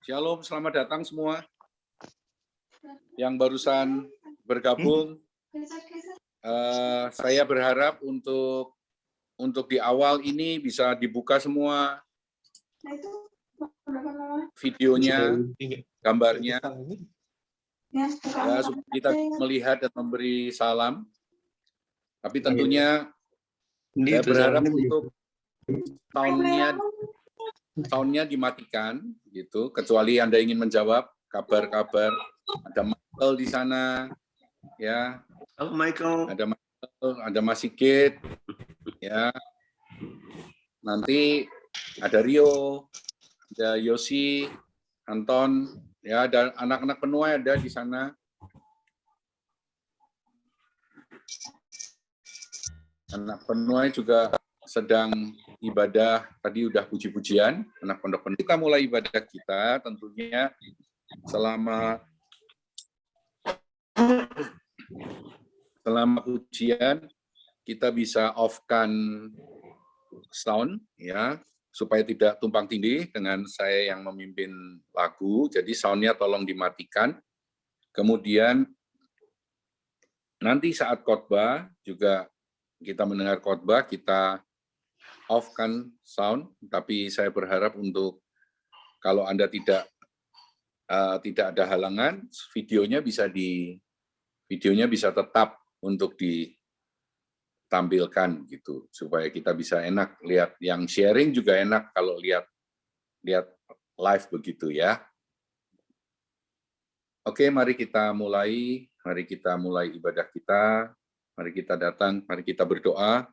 Shalom, selamat datang semua yang barusan bergabung. Saya berharap untuk di awal ini bisa dibuka semua videonya, gambarnya, ya, supaya kita melihat dan memberi salam. Tapi tentunya saya berharap untuk soundnya dimatikan, gitu. Kecuali Anda ingin menjawab kabar-kabar. Ada Michael di sana, ya. Halo Michael. Ada Michael, ada Mas Sigit, ya. Nanti ada Rio, ada Yosi, Anton, ya, ada anak-anak penuai ada di sana. Anak penuai juga sedang ibadah, tadi udah puji-pujian, anak pondok penuai. Kita mulai ibadah kita tentunya selama pujian kita bisa off-kan sound, ya, supaya tidak tumpang tindih dengan saya yang memimpin lagu. Jadi soundnya tolong dimatikan. Kemudian nanti saat khotbah juga kita mendengar khotbah, kita off-kan sound. Tapi saya berharap untuk kalau Anda tidak ada halangan, videonya bisa tetap untuk ditampilkan gitu, supaya kita bisa enak lihat. Yang sharing juga enak kalau lihat live begitu, ya. Oke, mari kita mulai ibadah kita. Mari kita datang, mari kita berdoa.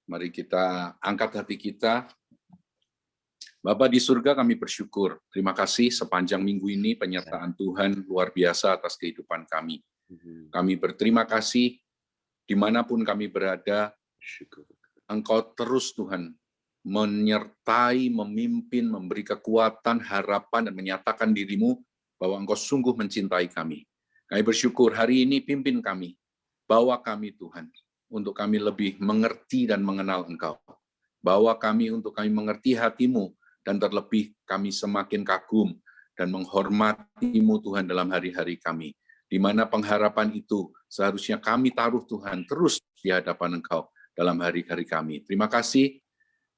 Mari kita angkat hati kita. Bapa di surga, kami bersyukur. Terima kasih sepanjang minggu ini penyertaan Tuhan luar biasa atas kehidupan kami. Kami berterima kasih dimanapun kami berada. Engkau terus Tuhan menyertai, memimpin, memberi kekuatan, harapan, dan menyatakan dirimu bahwa Engkau sungguh mencintai kami. Kami bersyukur hari ini pimpin kami. Bawa kami Tuhan, untuk kami lebih mengerti dan mengenal Engkau. Bawa kami untuk kami mengerti hati-Mu, dan terlebih kami semakin kagum dan menghormati-Mu Tuhan dalam hari-hari kami. Di mana pengharapan itu seharusnya kami taruh Tuhan terus di hadapan Engkau dalam hari-hari kami. Terima kasih,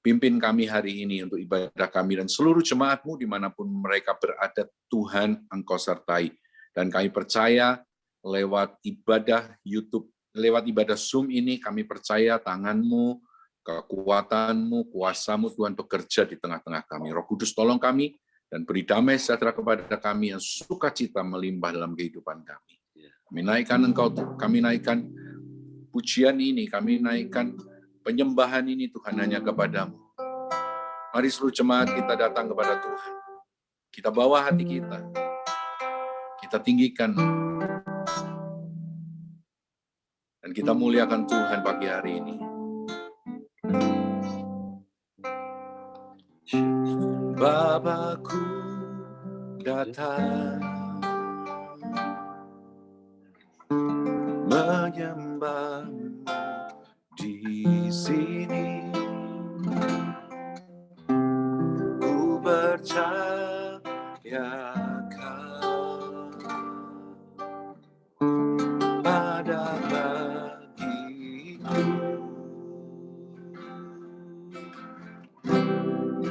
pimpin kami hari ini untuk ibadah kami dan seluruh jemaat-Mu dimanapun mereka berada, Tuhan Engkau sertai. Dan kami percaya lewat ibadah YouTube, lewat ibadah Zoom ini, kami percaya tangan-Mu, kekuatan-Mu, kuasa-Mu Tuhan bekerja di tengah-tengah kami. Roh Kudus tolong kami dan beri damai sejahtera kepada kami yang sukacita melimpah dalam kehidupan kami. Kami naikkan Engkau, kami naikkan pujian ini, kami naikkan penyembahan ini Tuhan hanya kepada-Mu. Mari seluruh jemaat kita datang kepada Tuhan. Kita bawa hati kita. Kita tinggikan. Dan kita muliakan Tuhan pagi hari ini. Bapakku datang menyembah-Mu di sini. Ku percayakan pada bagiku.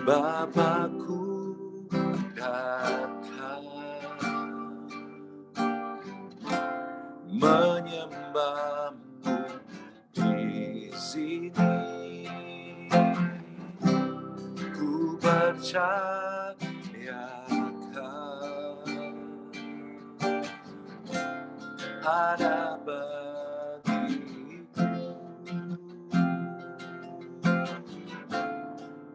Bapakku datang menyembah-Mu di sini. Ku percayakan ada bagiku.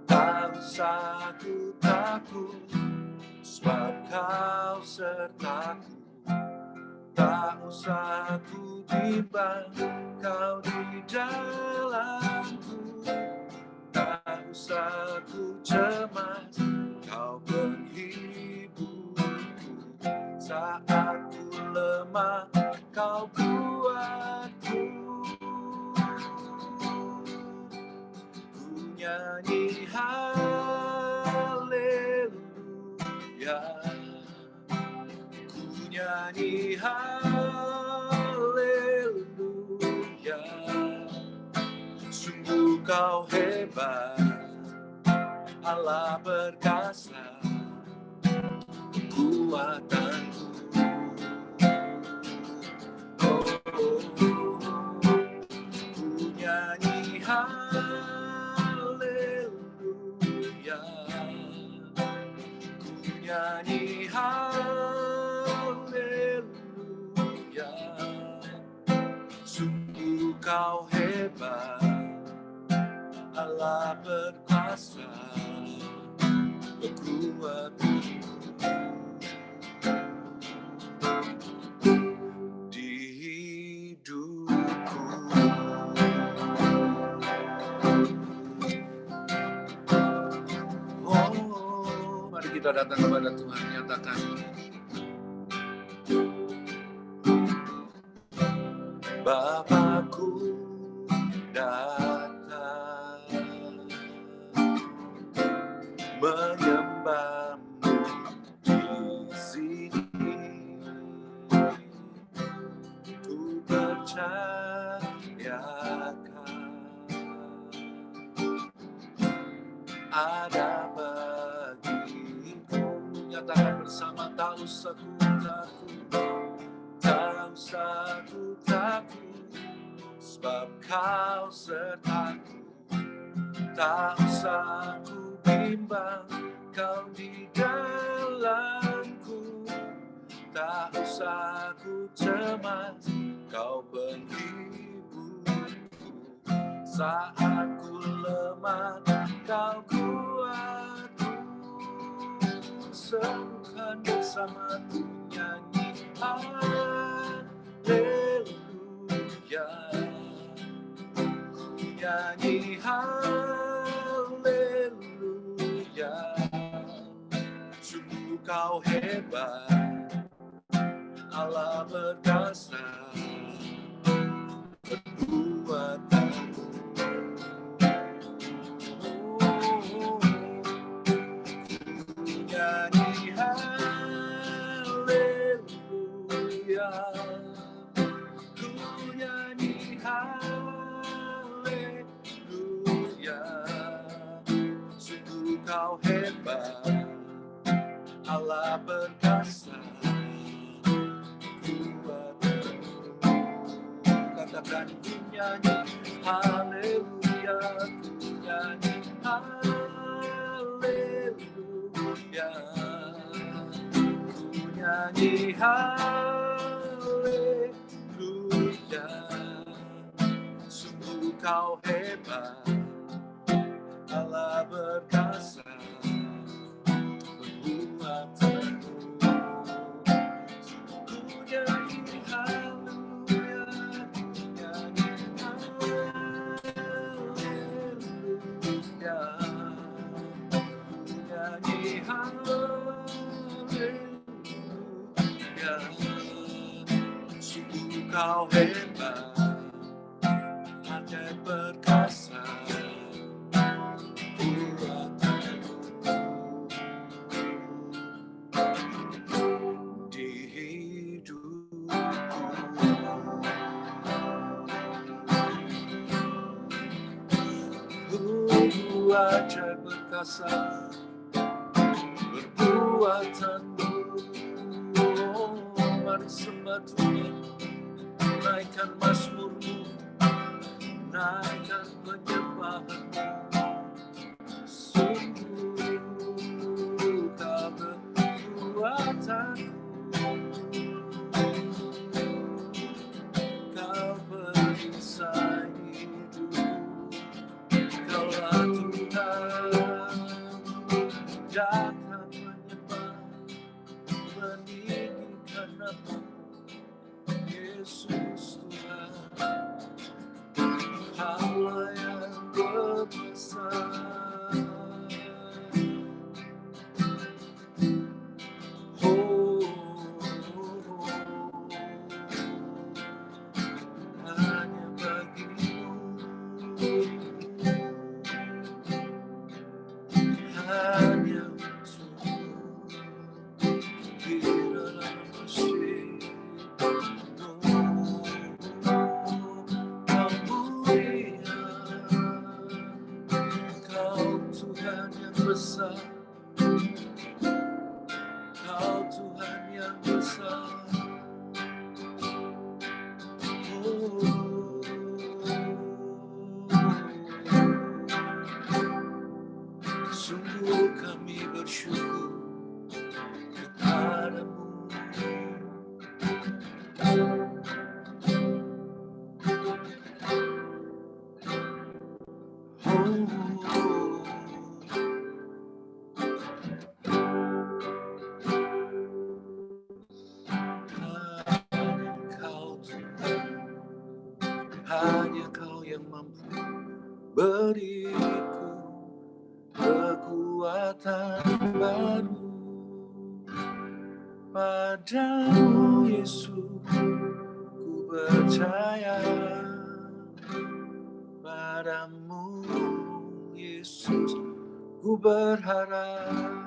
Tak usah ku takut, sebab Kau sertaku. Tak usah ku bimbang, Kau di dalamku. Tak usah ku cemas, Kau penghiburku. Saat ku lemah, Kau kuatku. Ku nyanyi haleluya, Ku nyanyi haleluya, sungguh kau hebat, Allah perkasa, kekuatanku. Oh, ku nyanyi haleluya, ku nyanyi haleluya, sungguh kau hebat, Allah berkuasa, kekuatanku. Di hidupku, oh, mari kita datang kepada Tuhan, nyatakan, Bapakku datang menyembahmu di sini. Ku percayakan ada bagiku. Nyatakan bersama, tak usah ku takut, tak usah ku takut, sebab kau sertaku. Tak usah ku bimbang, kau di dalamku. Tak usah ku cemas, kau penghiburku. Saat ku lemah, kau kuatku. Sembuhkan bersamaku, nyanyi haleluya, nyanyi haleluya, sungguh kau hebat, Allah perkasa, kekuatanku. Nyanyi haleluya, ku nyanyi haleluya, sungguh kau hebat, Allah perkasa, kekuatanku. Katakan, ku nyanyi haleluya, ku nyanyi haleluya, ku nyanyi haleluya, sungguh kau hebat, Allah berkasa, kekuatanku. Ku nyanyi haleluya, ku nyanyi haleluya, ku nyanyi haleluya, sungguh kau hebat, hanya perkasa, kekuatanku. Di hidupku, ajaib perkasa perbuatanmu. Oh, mari sembah Tuhan, naikkan mazmurmu, naikkan penyembahanmu. Sungguh kau kekuatanku, kau perisai hidup, kaulah Tuhan. Datang menyembah, meninggikan namamu, Yesus Tuhan, Allah yang berkuasa. Hanya bagimu, hanya untukmu. besar, Kau Tuhan yang besar. Sungguh kami bersyukur kepadamu. Hanya Kau yang mampu beriku kekuatan baru. Padamu Yesus ku percaya, padamu Yesus ku berharap.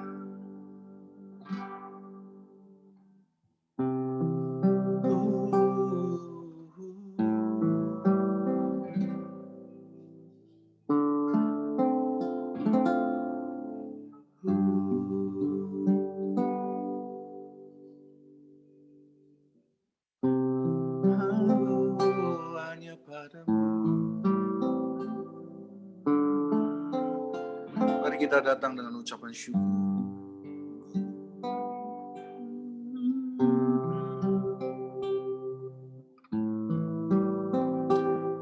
Hanya padamu. Mari kita datang dengan ucapan syukur.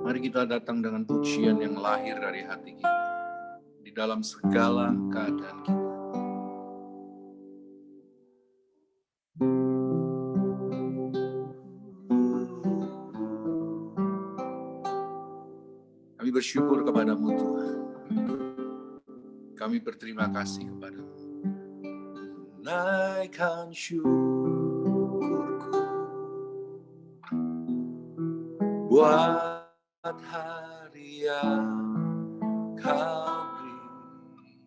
Mari kita datang dengan pujian yang lahir dari hati kita di dalam segala keadaan kita. Kami bersyukur kepadamu Tuhan. Kami berterima kasih kepadamu. Naikkan syukurku buat hari yang Kau beri,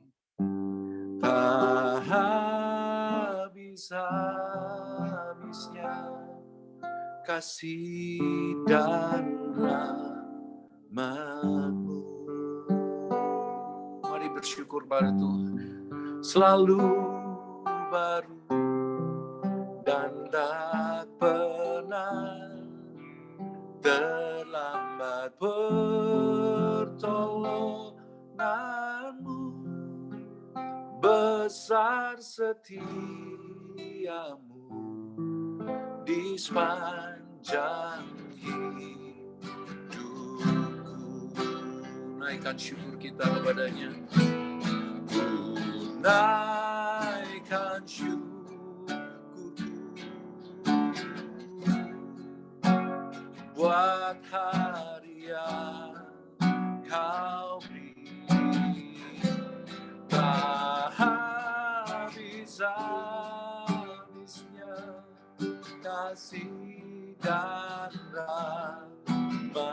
tak habis-habisnya kasih dan rahmat-Mu. Mari bersyukur pada Tuhan, selalu baru dan tak pernah terlambat pertolongan-Mu. Besar setiamu di sepanjang hidupku. Naikkan syukur kita kepadanya. Ku naikkan syukurku buat hari yang Kau beri, tak habis-habisnya kasih dan rahmat-Mu.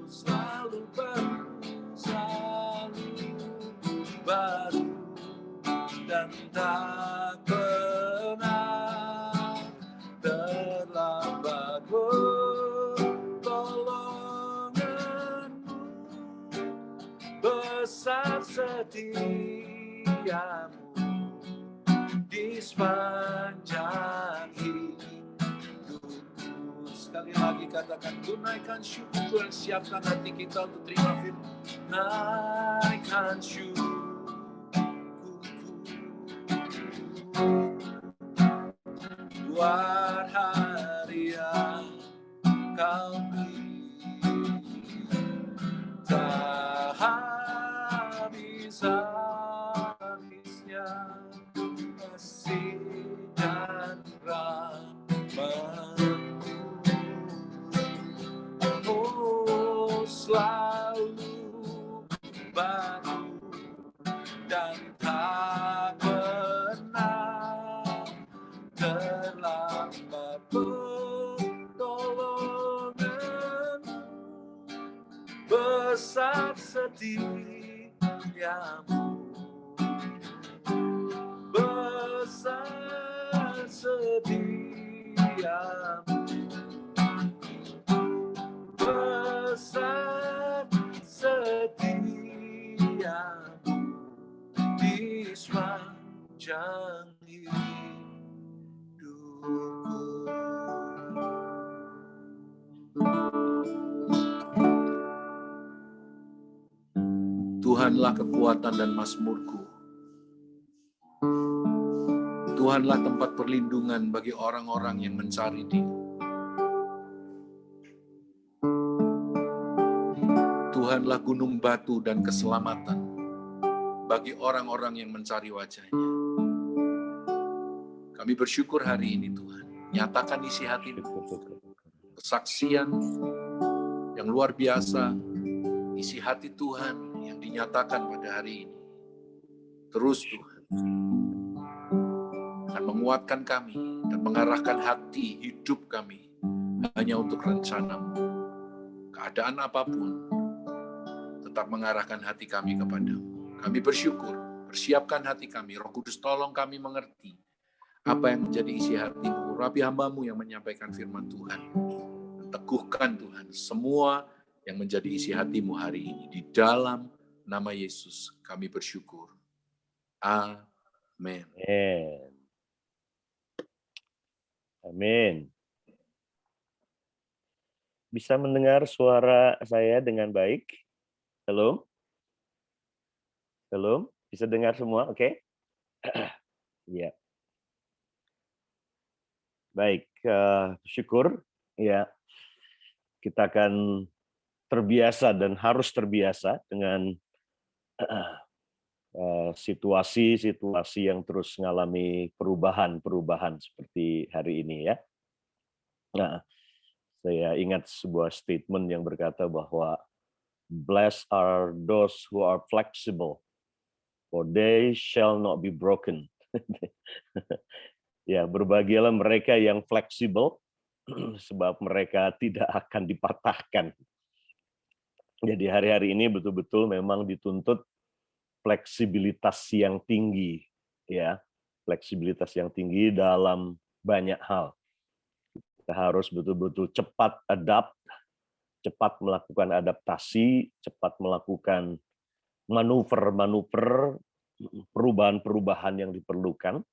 Selalu baru dan tak pernah terlambat pertolongan-Mu. Besar setiamu di sepanjang hidupku. Sekali lagi katakan, tunaikan syukur, siapkan hati kita untuk terima firman. Naikkan syukurku buat hari yang Kau beri, tak habis-habisnya kasih dan rahmat-Mu. Oh, selalu baru dan tak pernah terlambat pertolongan-Mu. Besar setiamu, besar setiamu, besar setiamu. sepanjang hidupku. Tuhanlah kekuatan dan mazmurku. Tuhanlah tempat perlindungan bagi orang-orang yang mencari Dia. Tuhanlah gunung batu dan keselamatan bagi orang-orang yang mencari wajah-Nya. Kami bersyukur hari ini Tuhan. Nyatakan isi hati-Mu. Kesaksian yang luar biasa, isi hati Tuhan yang dinyatakan pada hari ini. Terus Tuhan akan menguatkan kami dan mengarahkan hati hidup kami hanya untuk rencana-Mu. Keadaan apapun, tetap mengarahkan hati kami kepadamu. Kami bersyukur, persiapkan hati kami. Roh Kudus tolong kami mengerti apa yang menjadi isi hati-Mu. Urapi hamba-Mu yang menyampaikan firman Tuhan. Teguhkan Tuhan semua yang menjadi isi hati-Mu hari ini. Di dalam nama Yesus kami bersyukur. Amin. Amin. Bisa mendengar suara saya dengan baik? Halo? Halo? Bisa dengar semua? Oke? Ya. Baik, syukur. Ya, kita akan terbiasa dan harus terbiasa dengan situasi-situasi yang terus mengalami perubahan-perubahan seperti hari ini ya. Nah, saya ingat sebuah statement yang berkata bahwa blessed are those who are flexible, for they shall not be broken. Ya, berbahagialah mereka yang fleksibel, sebab mereka tidak akan dipatahkan. Jadi hari-hari ini betul-betul memang dituntut fleksibilitas yang tinggi, ya, fleksibilitas yang tinggi dalam banyak hal. Kita harus betul-betul cepat adapt, cepat melakukan adaptasi, cepat melakukan manuver-manuver, perubahan-perubahan yang diperlukan,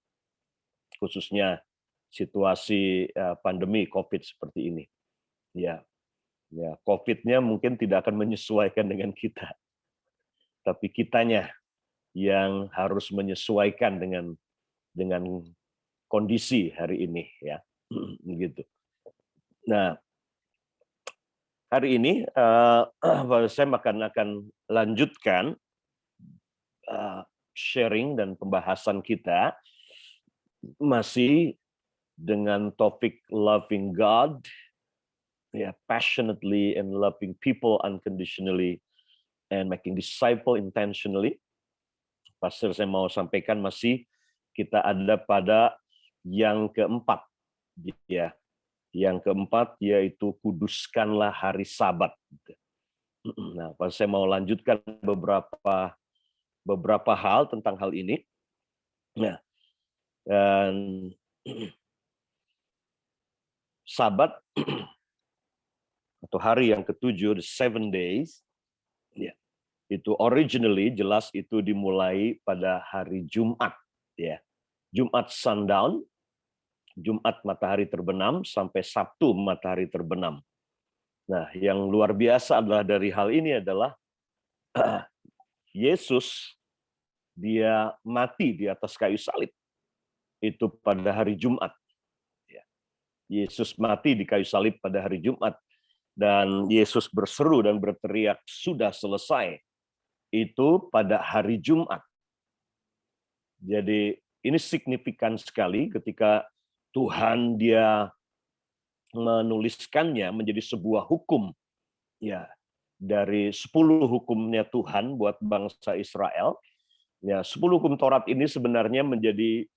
khususnya situasi pandemi COVID seperti ini. Ya, COVID-nya mungkin tidak akan menyesuaikan dengan kita, tapi kitanya yang harus menyesuaikan dengan kondisi hari ini, ya, gitu. Nah, hari ini saya akan lanjutkan sharing dan pembahasan kita masih dengan topik loving God, ya, passionately and loving people unconditionally and making disciple intentionally. Pastor, saya mau sampaikan masih kita ada pada yang keempat, ya. Yang keempat yaitu kuduskanlah hari Sabat. Nah, saya mau lanjutkan beberapa hal tentang hal ini. Nah, dan Sabat atau hari yang ketujuh, the 7 days, ya, itu originally jelas itu dimulai pada hari Jumat, ya, Jumat sundown, Jumat matahari terbenam sampai Sabtu matahari terbenam. Nah, yang luar biasa adalah dari hal ini adalah Yesus dia mati di atas kayu salib itu pada hari Jumat. Yesus mati di kayu salib pada hari Jumat, dan Yesus berseru dan berteriak, "Sudah selesai." Itu pada hari Jumat. Jadi ini signifikan sekali ketika Tuhan dia menuliskannya menjadi sebuah hukum, ya, dari 10 hukumnya Tuhan buat bangsa Israel. Ya, 10 hukum Taurat ini sebenarnya menjadi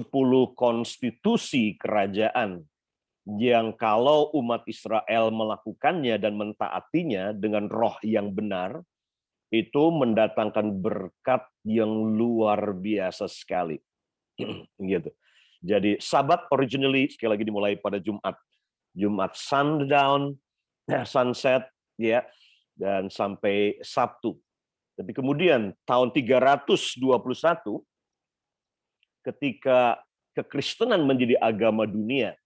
10 konstitusi kerajaan yang kalau umat Israel melakukannya dan mentaatinya dengan roh yang benar, itu mendatangkan berkat yang luar biasa sekali. Gitu. Jadi Sabat originally sekali lagi dimulai pada Jumat. Jumat sundown, sunset, ya, dan sampai Sabtu. Tapi kemudian tahun 321, ketika kekristenan menjadi agama dunia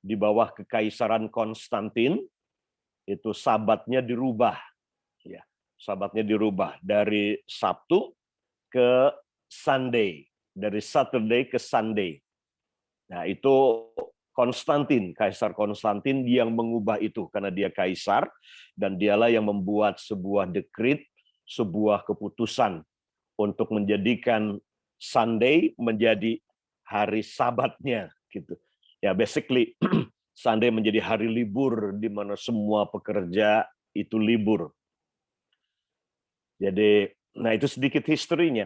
di bawah kekaisaran Konstantin, itu sabatnya dirubah. Ya, sabatnya dirubah dari Sabtu ke Sunday, dari Saturday ke Sunday. Nah, itu Konstantin, Kaisar Konstantin yang mengubah itu karena dia kaisar dan dialah yang membuat sebuah dekrit, sebuah keputusan untuk menjadikan Sunday menjadi hari sabatnya gitu. Ya, basically Sunday menjadi hari libur di mana semua pekerja itu libur. Jadi, nah itu sedikit historinya.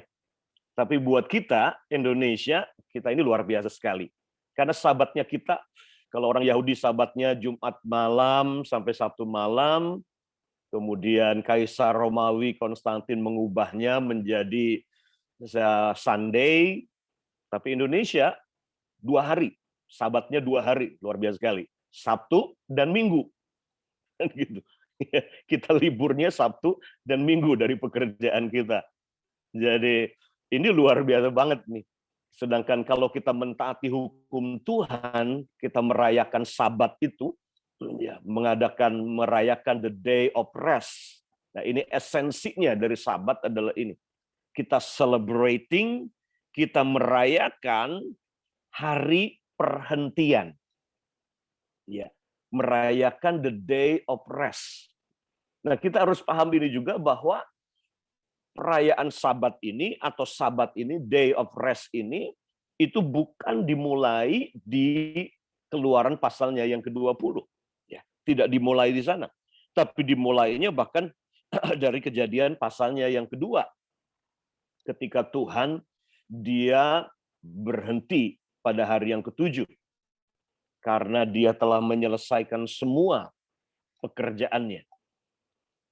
Tapi buat kita Indonesia, kita ini luar biasa sekali. Karena sabatnya kita, kalau orang Yahudi sabatnya Jumat malam sampai Sabtu malam, kemudian Kaisar Romawi Konstantin mengubahnya menjadi Sunday, tapi Indonesia 2 hari, sabatnya 2 hari, luar biasa sekali, Sabtu dan Minggu. Gitu. Kita liburnya Sabtu dan Minggu dari pekerjaan kita. Jadi ini luar biasa banget nih. Sedangkan kalau kita mentaati hukum Tuhan, kita merayakan Sabat itu, ya, merayakan the day of rest. Nah, ini esensinya dari Sabat adalah ini. Kita celebrating, kita merayakan hari perhentian. Ya, merayakan the day of rest. Nah, kita harus paham ini juga bahwa perayaan Sabat ini atau Sabat ini, Day of Rest ini, itu bukan dimulai di Keluaran pasalnya yang ke-20. Ya, tidak dimulai di sana. Tapi dimulainya bahkan dari Kejadian pasalnya yang kedua. Ketika Tuhan, dia berhenti pada hari yang ke-7. Karena dia telah menyelesaikan semua pekerjaannya.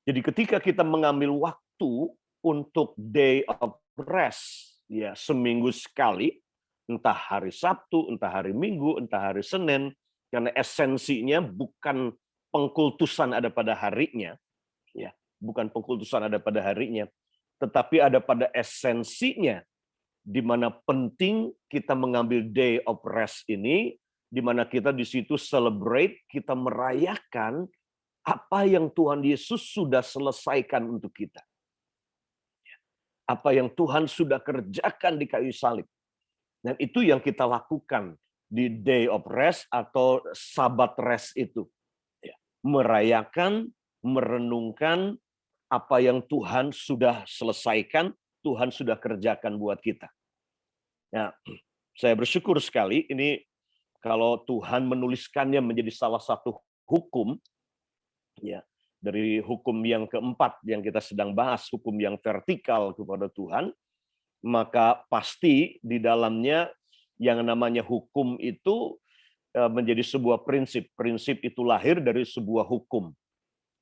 Jadi ketika kita mengambil waktu untuk day of rest, ya seminggu sekali, entah hari Sabtu, entah hari Minggu, entah hari Senin, karena esensinya bukan pengkultusan ada pada harinya, ya bukan pengkultusan ada pada harinya, tetapi ada pada esensinya, di mana penting kita mengambil day of rest ini, di mana kita di situ celebrate, kita merayakan apa yang Tuhan Yesus sudah selesaikan untuk kita. Apa yang Tuhan sudah kerjakan di kayu salib. Dan itu yang kita lakukan di Day of Rest atau Sabat Rest itu. Merayakan, merenungkan apa yang Tuhan sudah selesaikan, Tuhan sudah kerjakan buat kita. Nah, saya bersyukur sekali ini kalau Tuhan menuliskannya menjadi salah satu hukum, ya, dari hukum yang keempat yang kita sedang bahas, hukum yang vertikal kepada Tuhan, maka pasti di dalamnya yang namanya hukum itu menjadi sebuah prinsip. Prinsip itu lahir dari sebuah hukum.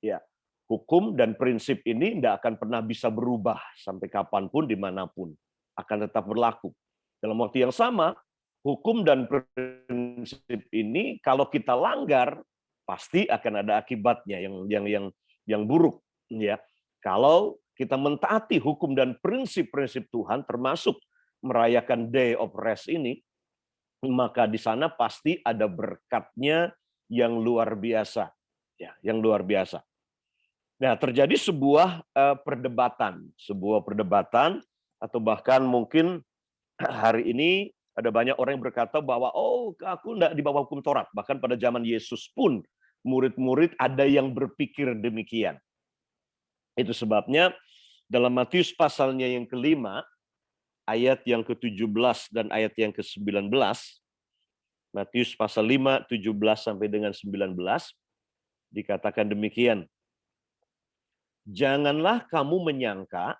Ya, hukum dan prinsip ini tidak akan pernah bisa berubah sampai kapanpun, dimanapun. Akan tetap berlaku. Dalam waktu yang sama, hukum dan prinsip ini kalau kita langgar, pasti akan ada akibatnya yang buruk, ya. Kalau kita mentaati hukum dan prinsip-prinsip Tuhan, termasuk merayakan Day of Rest ini, maka di sana pasti ada berkatnya yang luar biasa, ya, yang luar biasa. Nah, terjadi sebuah perdebatan atau bahkan mungkin hari ini ada banyak orang yang berkata bahwa aku enggak di bawah hukum Taurat. Bahkan pada zaman Yesus pun murid-murid ada yang berpikir demikian. Itu sebabnya dalam Matius pasalnya yang ke-5, ayat yang ke-17 dan ayat yang ke-19, Matius pasal 5, 17 sampai dengan 19, dikatakan demikian. Janganlah kamu menyangka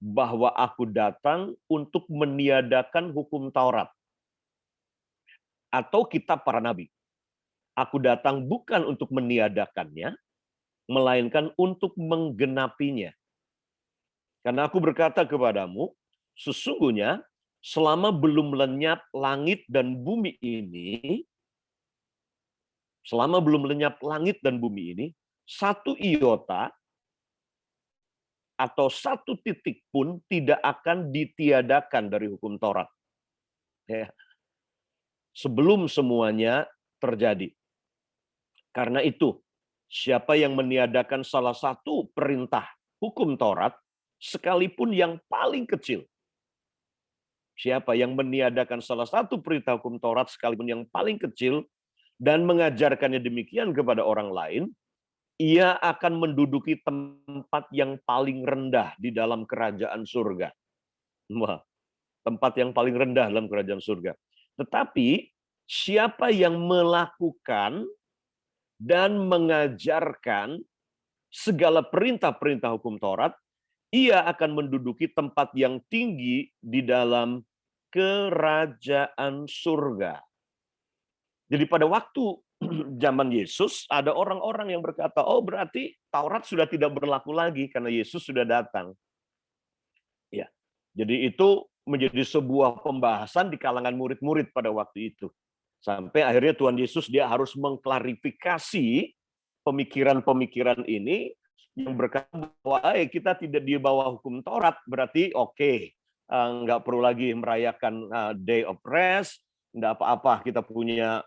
bahwa aku datang untuk meniadakan hukum Taurat atau kitab para nabi. Aku datang bukan untuk meniadakannya, melainkan untuk menggenapinya. Karena aku berkata kepadamu, sesungguhnya selama belum lenyap langit dan bumi ini, satu iota atau satu titik pun tidak akan ditiadakan dari hukum Taurat. Ya. Sebelum semuanya terjadi. Karena itu, siapa yang meniadakan salah satu perintah hukum Taurat, sekalipun yang paling kecil. Siapa yang meniadakan salah satu perintah hukum Taurat, sekalipun yang paling kecil, dan mengajarkannya demikian kepada orang lain, ia akan menduduki tempat yang paling rendah di dalam kerajaan surga. Wah, tempat yang paling rendah dalam kerajaan surga. Tetapi siapa yang melakukan dan mengajarkan segala perintah-perintah hukum Taurat, ia akan menduduki tempat yang tinggi di dalam kerajaan surga. Jadi pada waktu zaman Yesus, ada orang-orang yang berkata, oh berarti Taurat sudah tidak berlaku lagi karena Yesus sudah datang. Ya, jadi itu menjadi sebuah pembahasan di kalangan murid-murid pada waktu itu. Sampai akhirnya Tuhan Yesus dia harus mengklarifikasi pemikiran-pemikiran ini yang berkata bahwa kita tidak di bawah hukum Taurat, berarti oke, nggak perlu lagi merayakan Day of Rest, nggak apa-apa, kita punya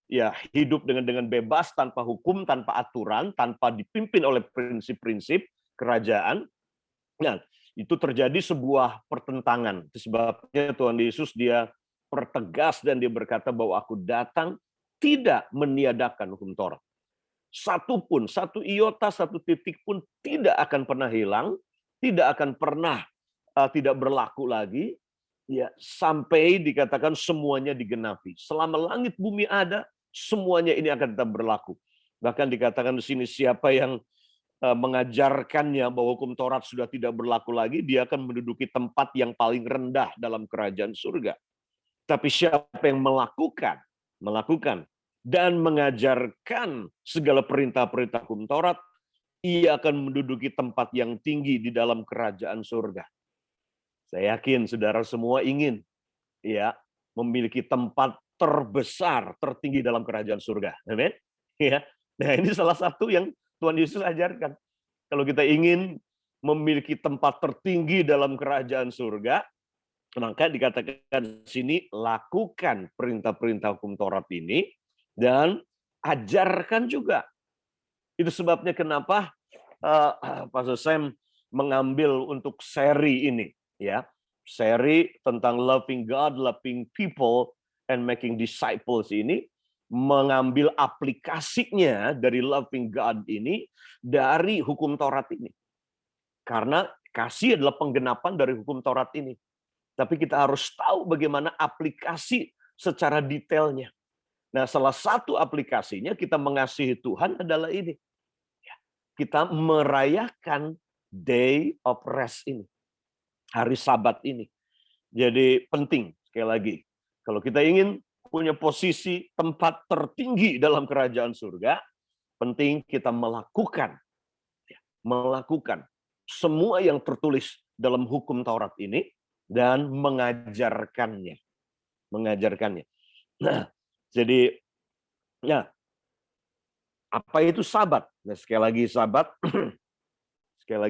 ya hidup dengan bebas, tanpa hukum, tanpa aturan, tanpa dipimpin oleh prinsip-prinsip kerajaan. Nah, itu terjadi sebuah pertentangan. Itu sebabnya Tuhan Yesus dia pertegas dan dia berkata bahwa aku datang tidak meniadakan hukum Taurat. Satu iota, satu titik pun tidak akan pernah hilang, tidak akan pernah tidak berlaku lagi, ya sampai dikatakan semuanya digenapi. Selama langit bumi ada, semuanya ini akan tetap berlaku. Bahkan dikatakan di sini siapa yang mengajarkannya bahwa hukum Taurat sudah tidak berlaku lagi, dia akan menduduki tempat yang paling rendah dalam kerajaan surga. Tapi siapa yang melakukan dan mengajarkan segala perintah-perintah hukum Taurat, ia akan menduduki tempat yang tinggi di dalam kerajaan surga. Saya yakin saudara semua ingin ya memiliki tempat terbesar, tertinggi dalam kerajaan surga. Amin. Ya. Nah, ini salah satu yang Tuhan Yesus ajarkan. Kalau kita ingin memiliki tempat tertinggi dalam kerajaan surga, maka dikatakan di sini lakukan perintah-perintah hukum Taurat ini dan ajarkan juga. Itu sebabnya kenapa Pastor Sam mengambil untuk seri ini, ya, seri tentang loving God, loving people, and making disciples ini, mengambil aplikasinya dari loving God ini dari hukum Taurat ini. Karena kasih adalah penggenapan dari hukum Taurat ini. Tapi kita harus tahu bagaimana aplikasi secara detailnya. Nah, salah satu aplikasinya kita mengasihi Tuhan adalah ini. Kita merayakan Day of Rest ini. Hari Sabat ini. Jadi penting, sekali lagi. Kalau kita ingin punya posisi tempat tertinggi dalam kerajaan surga, penting kita melakukan semua yang tertulis dalam hukum Taurat ini dan mengajarkannya. Nah, jadi ya apa itu Sabat? Nah, sekali lagi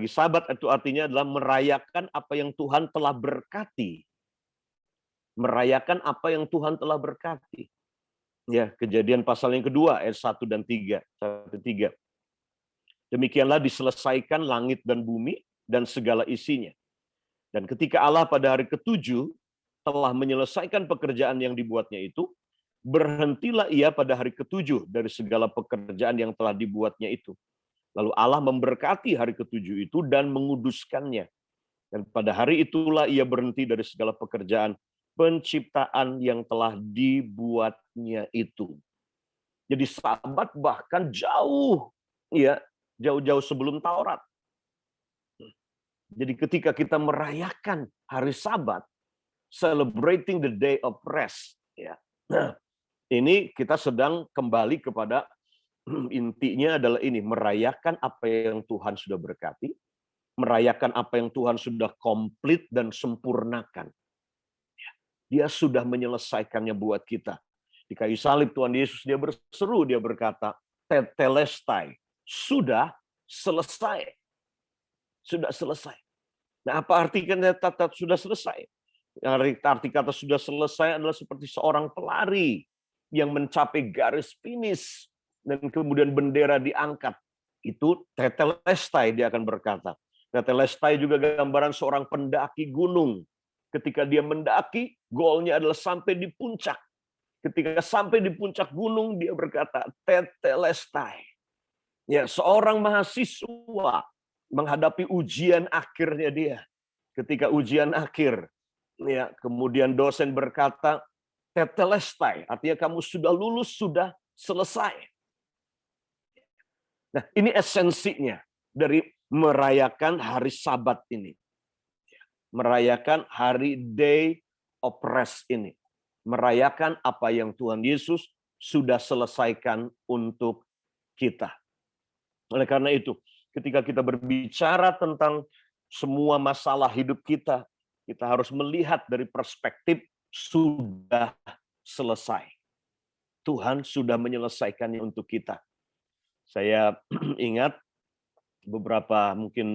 Sabat itu artinya adalah merayakan apa yang Tuhan telah berkati. Merayakan apa yang Tuhan telah berkati. Ya, Kejadian pasal yang kedua ayat 1 dan 3. Demikianlah diselesaikan langit dan bumi dan segala isinya. Dan ketika Allah pada hari ke-7 telah menyelesaikan pekerjaan yang dibuatnya itu, berhentilah ia pada hari ke-7 dari segala pekerjaan yang telah dibuatnya itu. Lalu Allah memberkati hari ke-7 itu dan menguduskannya. Dan pada hari itulah ia berhenti dari segala pekerjaan penciptaan yang telah dibuatnya itu. Jadi Sabat bahkan jauh sebelum Taurat. Jadi ketika kita merayakan hari Sabat, celebrating the day of rest, ya. Nah, ini kita sedang kembali kepada intinya adalah ini, merayakan apa yang Tuhan sudah berkati, merayakan apa yang Tuhan sudah komplit dan sempurnakan. Dia sudah menyelesaikannya buat kita. Di kayu salib Tuhan Yesus dia berseru, dia berkata, tetelestai, sudah selesai. sudah selesai. Nah, apa arti kata sudah selesai? Arti kata sudah selesai adalah seperti seorang pelari yang mencapai garis finish dan kemudian bendera diangkat. Itu tetelestai, dia akan berkata. Tetelestai juga gambaran seorang pendaki gunung. Ketika dia mendaki, goalnya adalah sampai di puncak. Ketika sampai di puncak gunung, dia berkata, tetelestai. Ya, seorang mahasiswa menghadapi ujian akhirnya dia. Ketika ujian akhir, ya, kemudian dosen berkata, tetelestai, artinya kamu sudah lulus, sudah selesai. Nah, ini esensinya dari merayakan hari Sabat ini. Merayakan hari Day of Rest ini. Merayakan apa yang Tuhan Yesus sudah selesaikan untuk kita. Oleh karena itu, ketika kita berbicara tentang semua masalah hidup kita harus melihat dari perspektif sudah selesai. Tuhan sudah menyelesaikannya untuk kita. Saya ingat mungkin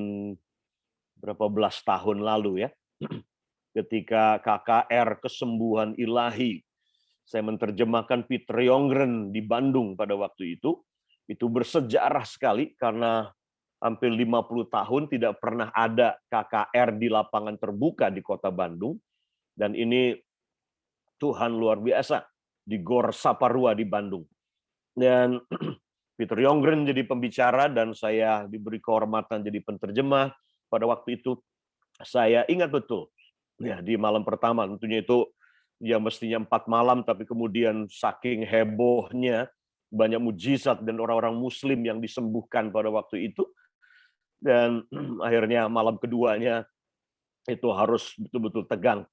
berapa belas tahun lalu ya, ketika KKR Kesembuhan Ilahi, saya menerjemahkan Peter Yongren di Bandung pada waktu itu bersejarah sekali karena hampir 50 tahun tidak pernah ada KKR di lapangan terbuka di kota Bandung, dan ini Tuhan luar biasa di Gor Saparua di Bandung. Dan Peter Yongren jadi pembicara dan saya diberi kehormatan jadi penterjemah. Pada waktu itu saya ingat betul, ya, di malam pertama tentunya itu ya mestinya 4 malam, tapi kemudian saking hebohnya banyak mujizat dan orang-orang Muslim yang disembuhkan pada waktu itu, dan akhirnya malam keduanya itu harus betul-betul tegang.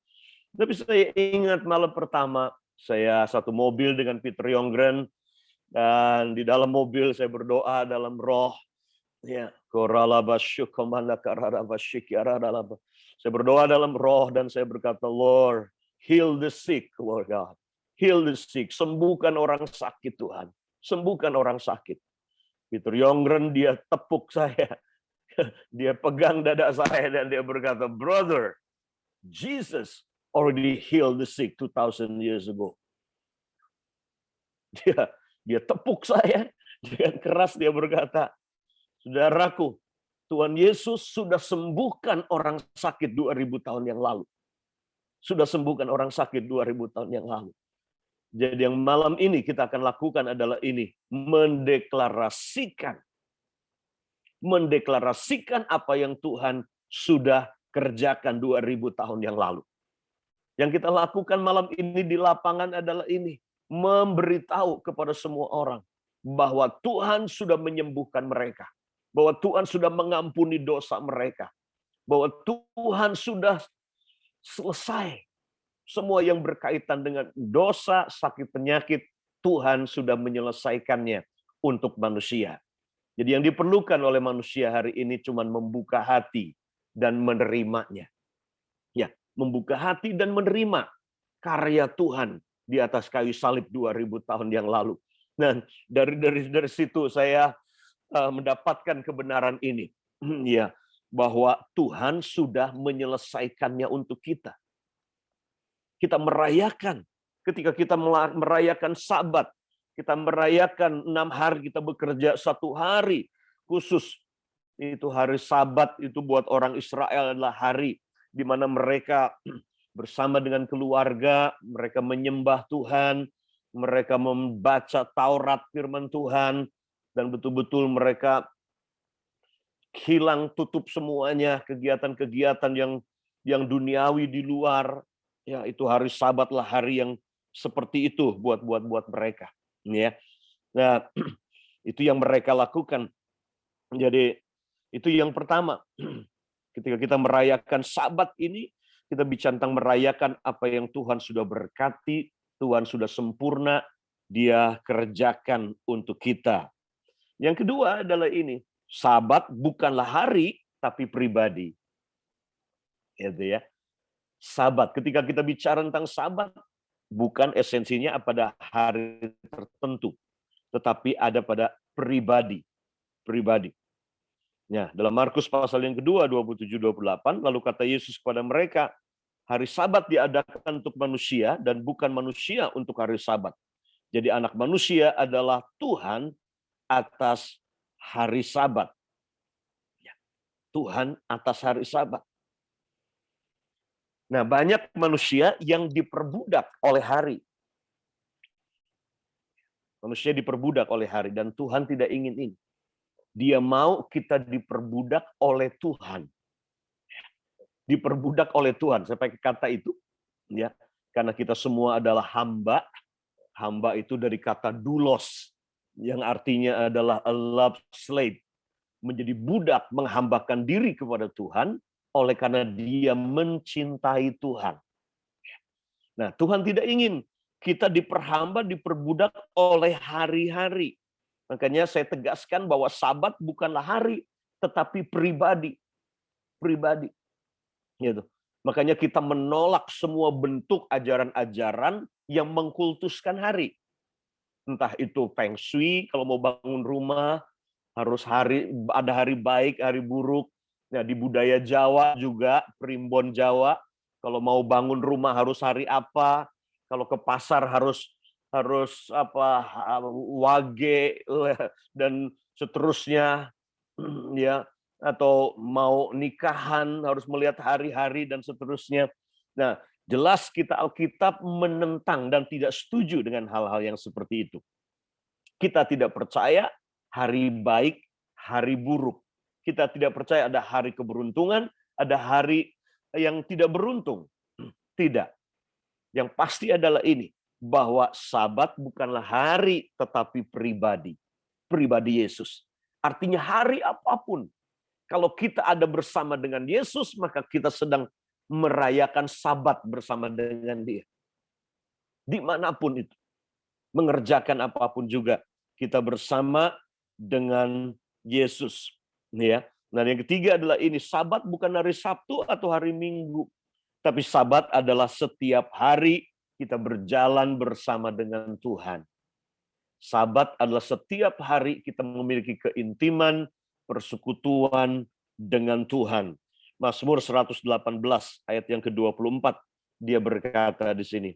Tapi saya ingat malam pertama saya satu mobil dengan Peter Yongren, dan di dalam mobil saya berdoa dalam roh. Ya, saya berdoa dalam roh dan saya berkata, Lord, heal the sick, Lord God. Heal the sick, sembuhkan orang sakit Tuhan. Sembuhkan orang sakit. Peter Yongren dia tepuk saya. Dia pegang dada saya dan dia berkata, brother, Jesus already healed the sick 2,000 years ago. Dia tepuk saya dengan keras, dia berkata, saudaraku, Tuhan Yesus sudah sembuhkan orang sakit 2000 tahun yang lalu. Sudah sembuhkan orang sakit 2000 tahun yang lalu. Jadi yang malam ini kita akan lakukan adalah ini, mendeklarasikan apa yang Tuhan sudah kerjakan 2000 tahun yang lalu. Yang kita lakukan malam ini di lapangan adalah ini, memberitahu kepada semua orang bahwa Tuhan sudah menyembuhkan mereka, bahwa Tuhan sudah mengampuni dosa mereka, bahwa Tuhan sudah selesai semua yang berkaitan dengan dosa, sakit, penyakit. Tuhan sudah menyelesaikannya untuk manusia. Jadi yang diperlukan oleh manusia hari ini cuma membuka hati dan menerimanya. Ya, membuka hati dan menerima karya Tuhan di atas kayu salib 2000 tahun yang lalu. Dan dari situ saya mendapatkan kebenaran ini, ya, bahwa Tuhan sudah menyelesaikannya untuk kita. Kita merayakan, ketika kita merayakan Sabat, kita merayakan 6 hari kita bekerja, 1 hari khusus itu hari Sabat, itu buat orang Israel adalah hari di mana mereka bersama dengan keluarga, mereka menyembah Tuhan, mereka membaca Taurat firman Tuhan, dan betul-betul mereka hilang tutup semuanya kegiatan-kegiatan yang duniawi di luar. Ya, itu hari Sabat lah hari yang seperti itu buat mereka. Ya. Nah, itu yang mereka lakukan. Jadi itu yang pertama. Ketika kita merayakan Sabat ini, kita bicara tentang merayakan apa yang Tuhan sudah berkati, Tuhan sudah sempurna, Dia kerjakan untuk kita. Yang kedua adalah ini, Sabat bukanlah hari, tapi pribadi. Itu ya. Sabat, ketika kita bicara tentang Sabat, bukan esensinya pada hari tertentu, tetapi ada pada pribadi. Ya, dalam Markus pasal yang kedua 27-28, lalu kata Yesus kepada mereka, hari Sabat diadakan untuk manusia dan bukan manusia untuk hari Sabat. Jadi anak manusia adalah Tuhan atas hari Sabat. Ya, Tuhan atas hari Sabat. Nah, banyak manusia yang diperbudak oleh hari. Manusia diperbudak oleh hari dan Tuhan tidak ingin ini. Dia mau kita diperbudak oleh Tuhan. Diperbudak oleh Tuhan. Saya pakai kata itu, ya, karena kita semua adalah hamba. Hamba itu dari kata doulos, yang artinya adalah a love slave, menjadi budak, menghambakan diri kepada Tuhan, oleh karena dia mencintai Tuhan. Nah, Tuhan tidak ingin kita diperhamba, diperbudak oleh hari-hari. Makanya saya tegaskan bahwa Sabat bukanlah hari, tetapi pribadi. Pribadi. Gitu. Makanya kita menolak semua bentuk ajaran-ajaran yang mengkultuskan hari. Entah itu feng shui, kalau mau bangun rumah, harus ada hari baik, hari buruk. Nah, di budaya Jawa juga, primbon Jawa, kalau mau bangun rumah harus hari apa, kalau ke pasar harus wage dan seterusnya, ya, atau mau nikahan harus melihat hari-hari dan seterusnya. Nah, jelas kita Alkitab menentang dan tidak setuju dengan hal-hal yang seperti itu. Kita tidak percaya hari baik, hari buruk. Kita tidak percaya ada hari keberuntungan, ada hari yang tidak beruntung. Tidak. Yang pasti adalah ini, bahwa Sabat bukanlah hari tetapi pribadi. Pribadi Yesus. Artinya hari apapun, kalau kita ada bersama dengan Yesus, maka kita sedang merayakan Sabat bersama dengan Dia. Dimanapun itu. Mengerjakan apapun juga, kita bersama dengan Yesus. Ya. Nah, yang ketiga adalah ini, Sabat bukan hari Sabtu atau hari Minggu. Tapi Sabat adalah setiap hari kita berjalan bersama dengan Tuhan. Sabat adalah setiap hari kita memiliki keintiman, persekutuan dengan Tuhan. Mazmur 118 ayat yang ke-24, dia berkata di sini.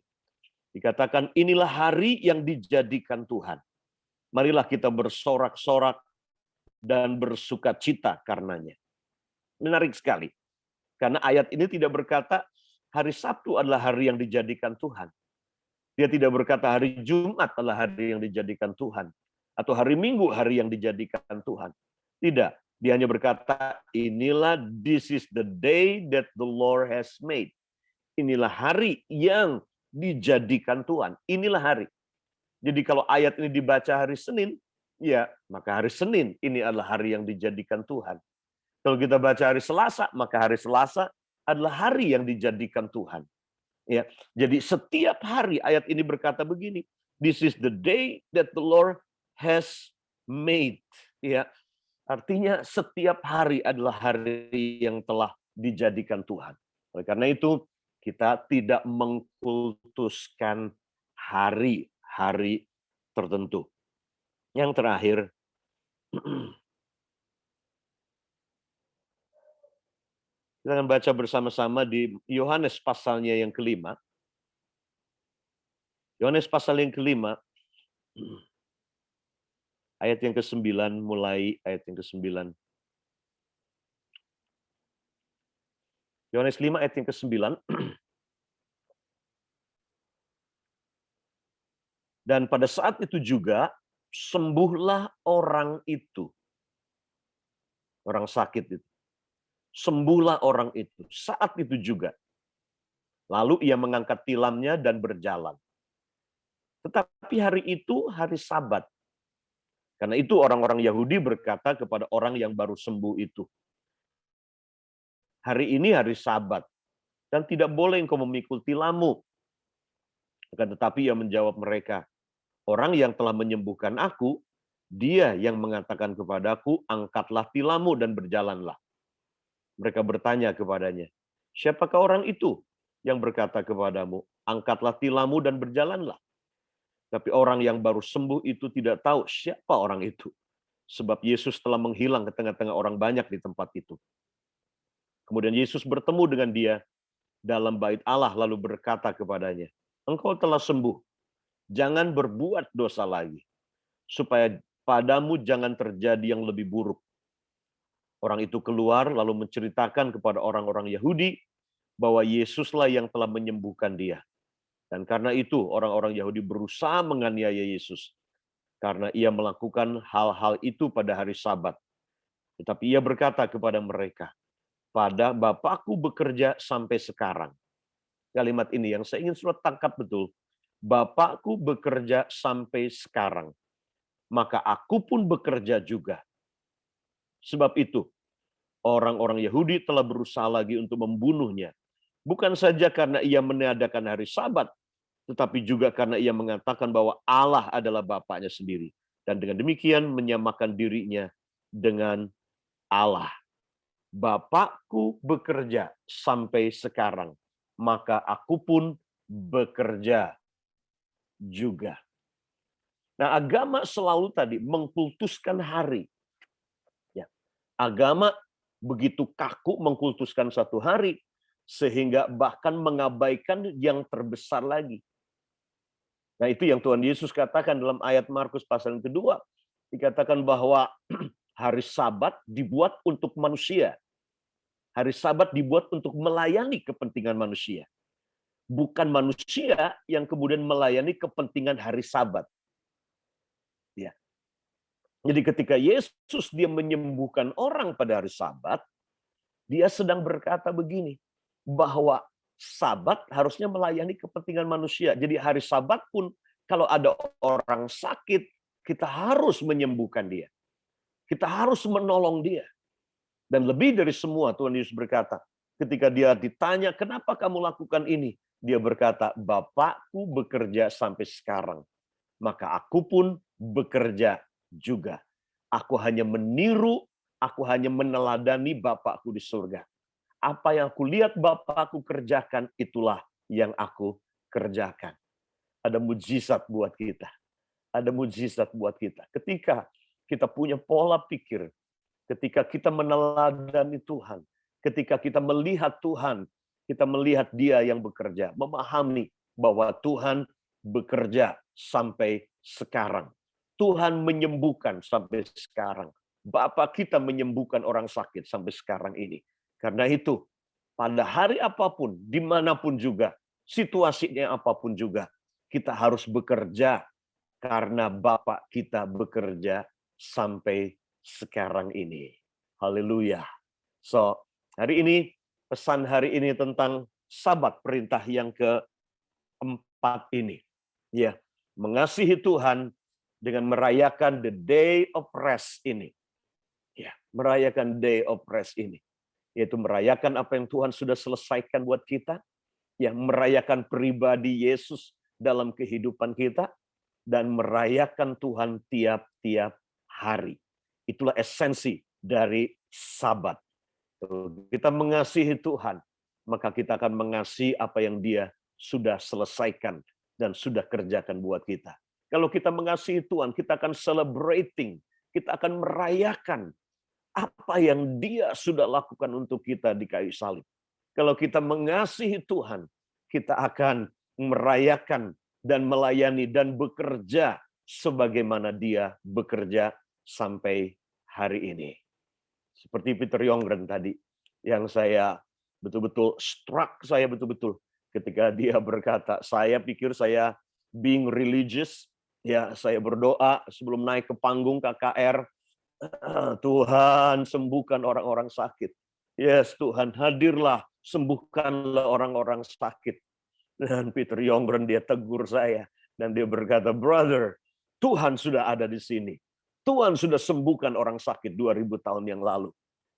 Dikatakan, inilah hari yang dijadikan Tuhan. Marilah kita bersorak-sorak dan bersukacita karenanya. Menarik sekali. Karena ayat ini tidak berkata hari Sabtu adalah hari yang dijadikan Tuhan. Dia tidak berkata hari Jumat adalah hari yang dijadikan Tuhan. Atau hari Minggu hari yang dijadikan Tuhan. Tidak. Dia hanya berkata, inilah this is the day that the Lord has made. Inilah hari yang dijadikan Tuhan. Inilah hari. Jadi kalau ayat ini dibaca hari Senin, ya maka hari Senin ini adalah hari yang dijadikan Tuhan. Kalau kita baca hari Selasa, maka hari Selasa adalah hari yang dijadikan Tuhan. Ya, jadi setiap hari ayat ini berkata begini, this is the day that the Lord has made. Ya, artinya setiap hari adalah hari yang telah dijadikan Tuhan. Oleh karena itu kita tidak mengkultuskan hari-hari tertentu. Yang terakhir, kita akan baca bersama-sama di Yohanes pasalnya yang kelima. Yohanes pasal yang kelima, ayat yang ke-9, mulai ayat yang ke-9. Yohanes 5 ayat yang ke-9. Dan pada saat itu juga, sembuhlah orang itu. Orang sakit itu. Sembuhlah orang itu. Saat itu juga. Lalu ia mengangkat tilamnya dan berjalan. Tetapi hari itu hari Sabat. Karena itu orang-orang Yahudi berkata kepada orang yang baru sembuh itu, hari ini hari Sabat, dan tidak boleh engkau memikul tilammu. Akan tetapi ia menjawab mereka, orang yang telah menyembuhkan aku, dia yang mengatakan kepadaku, angkatlah tilammu dan berjalanlah. Mereka bertanya kepadanya, siapakah orang itu yang berkata kepadamu, angkatlah tilammu dan berjalanlah? Tapi orang yang baru sembuh itu tidak tahu siapa orang itu. sebab Yesus telah menghilang ke tengah-tengah orang banyak di tempat itu. Kemudian Yesus bertemu dengan dia dalam bait Allah lalu berkata kepadanya, "Engkau telah sembuh, jangan berbuat dosa lagi, supaya padamu jangan terjadi yang lebih buruk." Orang itu keluar lalu menceritakan kepada orang-orang Yahudi bahwa Yesuslah yang telah menyembuhkan dia. Dan karena itu orang-orang Yahudi berusaha menganiaya Yesus karena ia melakukan hal-hal itu pada hari Sabat. Tetapi ia berkata kepada mereka, "Pada Bapakku bekerja sampai sekarang." Kalimat ini yang saya ingin sudah tangkap betul. Bapakku bekerja sampai sekarang, maka aku pun bekerja juga. Sebab itu, orang-orang Yahudi telah berusaha lagi untuk membunuhnya. Bukan saja karena ia meniadakan hari Sabat, tetapi juga karena ia mengatakan bahwa Allah adalah Bapaknya sendiri. Dan dengan demikian menyamakan dirinya dengan Allah. Bapakku bekerja sampai sekarang, maka aku pun bekerja juga. Nah, agama selalu tadi mengkultuskan hari. Ya, agama begitu kaku mengkultuskan satu hari, sehingga bahkan mengabaikan yang terbesar lagi. Nah, itu yang Tuhan Yesus katakan dalam ayat Markus pasal yang kedua. Dikatakan bahwa hari Sabat dibuat untuk manusia. Hari Sabat dibuat untuk melayani kepentingan manusia. Bukan manusia yang kemudian melayani kepentingan hari Sabat. Ya. Jadi ketika Yesus dia menyembuhkan orang pada hari Sabat, dia sedang berkata begini, bahwa Sabat harusnya melayani kepentingan manusia. Jadi hari Sabat pun kalau ada orang sakit, kita harus menyembuhkan dia. Kita harus menolong dia. Dan lebih dari semua Tuhan Yesus berkata, ketika dia ditanya, "Kenapa kamu lakukan ini?" Dia berkata, "Bapakku bekerja sampai sekarang, maka aku pun bekerja juga. Aku hanya meniru, aku hanya meneladani Bapakku di surga. Apa yang aku lihat Bapakku kerjakan, itulah yang aku kerjakan." Ada mujizat buat kita. Ada mujizat buat kita. Ketika kita punya pola pikir, ketika kita meneladani Tuhan, ketika kita melihat Tuhan, kita melihat Dia yang bekerja, memahami bahwa Tuhan bekerja sampai sekarang. Tuhan menyembuhkan sampai sekarang. Bapa kita menyembuhkan orang sakit sampai sekarang ini. Karena itu, pada hari apapun, dimanapun juga, situasinya apapun juga, kita harus bekerja karena Bapa kita bekerja sampai sekarang ini. Haleluya. So, hari ini, pesan hari ini tentang Sabat, perintah yang keempat ini. Ya, mengasihi Tuhan dengan merayakan the day of rest ini. Ya, merayakan day of rest ini. Yaitu merayakan apa yang Tuhan sudah selesaikan buat kita, ya, merayakan pribadi Yesus dalam kehidupan kita, dan merayakan Tuhan tiap-tiap hari. Itulah esensi dari Sabat. Kita mengasihi Tuhan, maka kita akan mengasihi apa yang Dia sudah selesaikan dan sudah kerjakan buat kita. Kalau kita mengasihi Tuhan, kita akan celebrating, kita akan merayakan apa yang Dia sudah lakukan untuk kita di kayu salib. Kalau kita mengasihi Tuhan, kita akan merayakan dan melayani dan bekerja sebagaimana Dia bekerja sampai hari ini. Seperti Peter Yongren tadi, yang saya betul-betul struck, saya betul-betul ketika dia berkata, "Saya pikir saya being religious, ya saya berdoa sebelum naik ke panggung KKR, Tuhan sembuhkan orang-orang sakit. Yes Tuhan, hadirlah, sembuhkanlah orang-orang sakit." Dan Peter Yongren dia tegur saya, dan dia berkata, "Brother, Tuhan sudah ada di sini. Tuhan sudah sembuhkan orang sakit 2000 tahun yang lalu.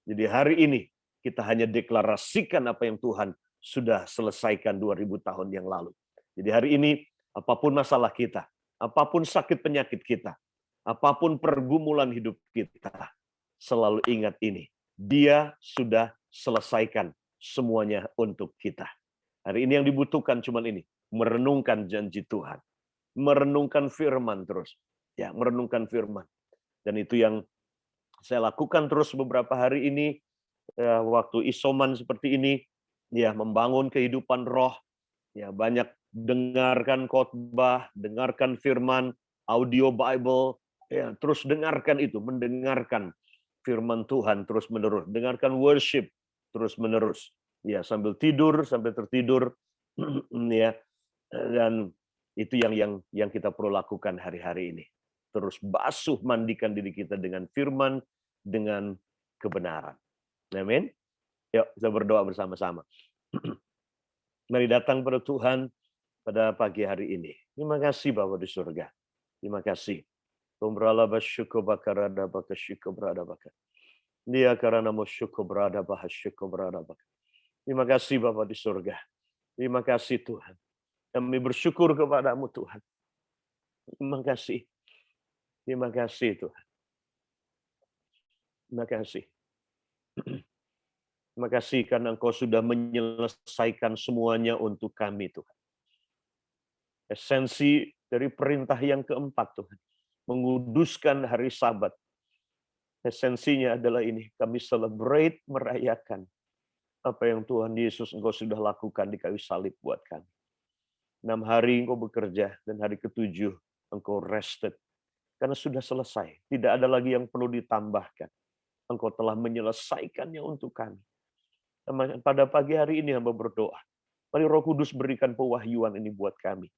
Jadi hari ini kita hanya deklarasikan apa yang Tuhan sudah selesaikan 2000 tahun yang lalu." Jadi hari ini apapun masalah kita, apapun sakit penyakit kita, apapun pergumulan hidup kita, selalu ingat ini. Dia sudah selesaikan semuanya untuk kita. Hari ini yang dibutuhkan cuma ini, merenungkan janji Tuhan. Merenungkan firman terus. Ya, merenungkan firman. Dan itu yang Saya lakukan terus beberapa hari ini, waktu isoman seperti ini, ya membangun kehidupan roh, ya banyak dengarkan khotbah, dengarkan firman, audio Bible, ya terus dengarkan itu, mendengarkan firman Tuhan terus menerus, dengarkan worship terus menerus, ya sambil tidur, sampai tertidur, ya dan itu yang kita perlu lakukan hari-hari ini. Terus basuh mandikan diri kita dengan firman, dengan kebenaran. Amin. Yuk kita berdoa bersama-sama. Mari datang pada Tuhan pada pagi hari ini. Terima kasih Bapa di surga. Terima kasih. Tumbrala basyukur bakarada baka syukur berada baka. Dia karena musyukur berada bah syukur berada baka. Terima kasih Bapa di surga. Terima kasih Tuhan. Kami bersyukur kepadamu Tuhan. Terima kasih. Terima kasih Tuhan. Terima kasih. Terima kasih karena Engkau sudah menyelesaikan semuanya untuk kami Tuhan. Esensi dari perintah yang keempat Tuhan. Menguduskan hari Sabat. Esensinya adalah ini. Kami celebrate, merayakan apa yang Tuhan Yesus Engkau sudah lakukan di kayu salib buat kami. 6 hari Engkau bekerja dan hari ke-7 Engkau rested. Karena sudah selesai. Tidak ada lagi yang perlu ditambahkan. Engkau telah menyelesaikannya untuk kami. Pada pagi hari ini hamba berdoa. Mari Roh Kudus berikan pewahyuan ini buat kami.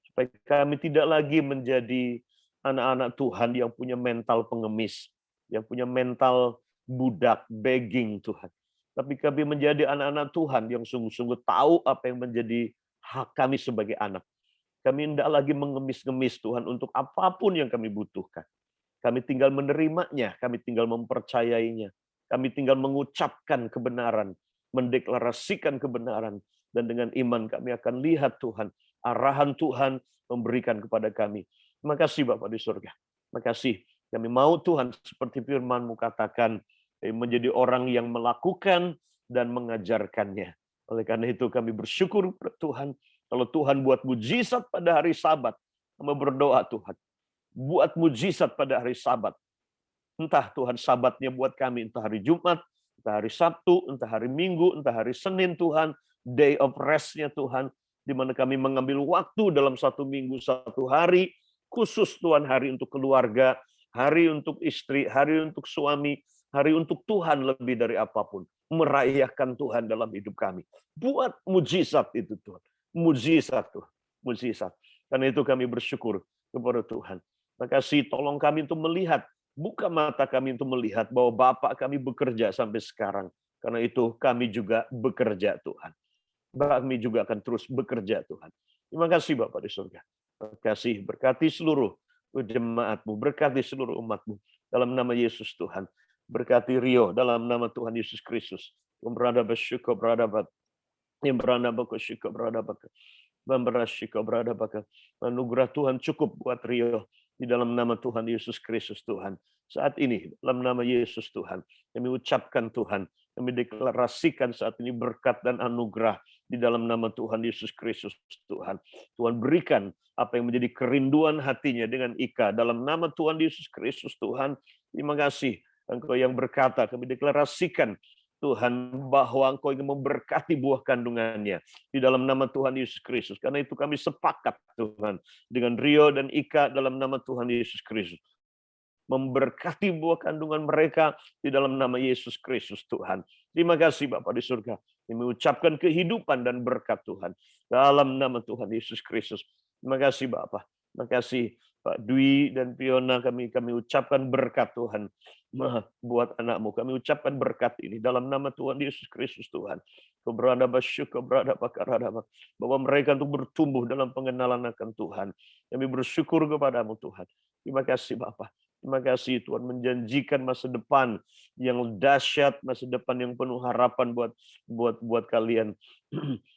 Supaya kami tidak lagi menjadi anak-anak Tuhan yang punya mental pengemis. Yang punya mental budak, begging Tuhan. Tapi kami menjadi anak-anak Tuhan yang sungguh-sungguh tahu apa yang menjadi hak kami sebagai anak. Kami tidak lagi mengemis-ngemis Tuhan untuk apapun yang kami butuhkan. Kami tinggal menerimanya, kami tinggal mempercayainya. Kami tinggal mengucapkan kebenaran, mendeklarasikan kebenaran. Dan dengan iman kami akan lihat Tuhan, arahan Tuhan memberikan kepada kami. Terima kasih Bapa di surga. Terima kasih. Kami mau Tuhan seperti firman-Mu katakan, menjadi orang yang melakukan dan mengajarkannya. Oleh karena itu kami bersyukur kepada Tuhan. Kalau Tuhan buat mujizat pada hari Sabat, kami berdoa Tuhan. Buat mujizat pada hari Sabat. Entah Tuhan Sabatnya buat kami, entah hari Jumat, entah hari Sabtu, entah hari Minggu, entah hari Senin Tuhan. Day of rest-nya Tuhan. Di mana kami mengambil waktu dalam 1 minggu, 1 hari. Khusus Tuhan, hari untuk keluarga, hari untuk istri, hari untuk suami, hari untuk Tuhan lebih dari apapun. Merayakan Tuhan dalam hidup kami. Buat mujizat itu Tuhan. Mujizat Tuhan. Mujizat. Karena itu kami bersyukur kepada Tuhan. Terima kasih, tolong kami untuk melihat. Buka mata kami untuk melihat bahwa Bapa kami bekerja sampai sekarang. Karena itu kami juga bekerja Tuhan. Kami juga akan terus bekerja Tuhan. Terima kasih Bapa di surga. Terima kasih. Berkati seluruh jemaat-Mu. Berkati seluruh umat-Mu. Dalam nama Yesus Tuhan. Berkati Rio dalam nama Tuhan Yesus Kristus. Yang berada bersyukur berada bat. Yang berada bersyukur berada bat. Membersyukur berada bat. Anugerah Tuhan cukup buat Rio. Di dalam nama Tuhan Yesus Kristus Tuhan. Saat ini, dalam nama Yesus Tuhan. Kami ucapkan Tuhan. Kami deklarasikan saat ini berkat dan anugerah. Di dalam nama Tuhan Yesus Kristus Tuhan. Tuhan berikan apa yang menjadi kerinduan hatinya dengan Ika. Dalam nama Tuhan Yesus Kristus Tuhan. Terima kasih. Engkau yang berkata, kami deklarasikan Tuhan bahwa Engkau ingin memberkati buah kandungannya di dalam nama Tuhan Yesus Kristus. Karena itu kami sepakat Tuhan dengan Rio dan Ika dalam nama Tuhan Yesus Kristus. Memberkati buah kandungan mereka di dalam nama Yesus Kristus Tuhan. Terima kasih Bapa di surga. Kami mengucapkan kehidupan dan berkat Tuhan dalam nama Tuhan Yesus Kristus. Terima kasih Bapa. Terima kasih Pak Dwi dan Fiona, kami ucapkan berkat Tuhan buat anak-Mu. Kami ucapkan berkat ini dalam nama Tuhan Yesus Kristus Tuhan. Keberada bersyukur, keberada bakarada, bahwa mereka untuk bertumbuh dalam pengenalan akan Tuhan. Kami bersyukur kepadamu Tuhan. Terima kasih Bapa. Terima kasih Tuhan menjanjikan masa depan yang dahsyat, masa depan yang penuh harapan buat kalian.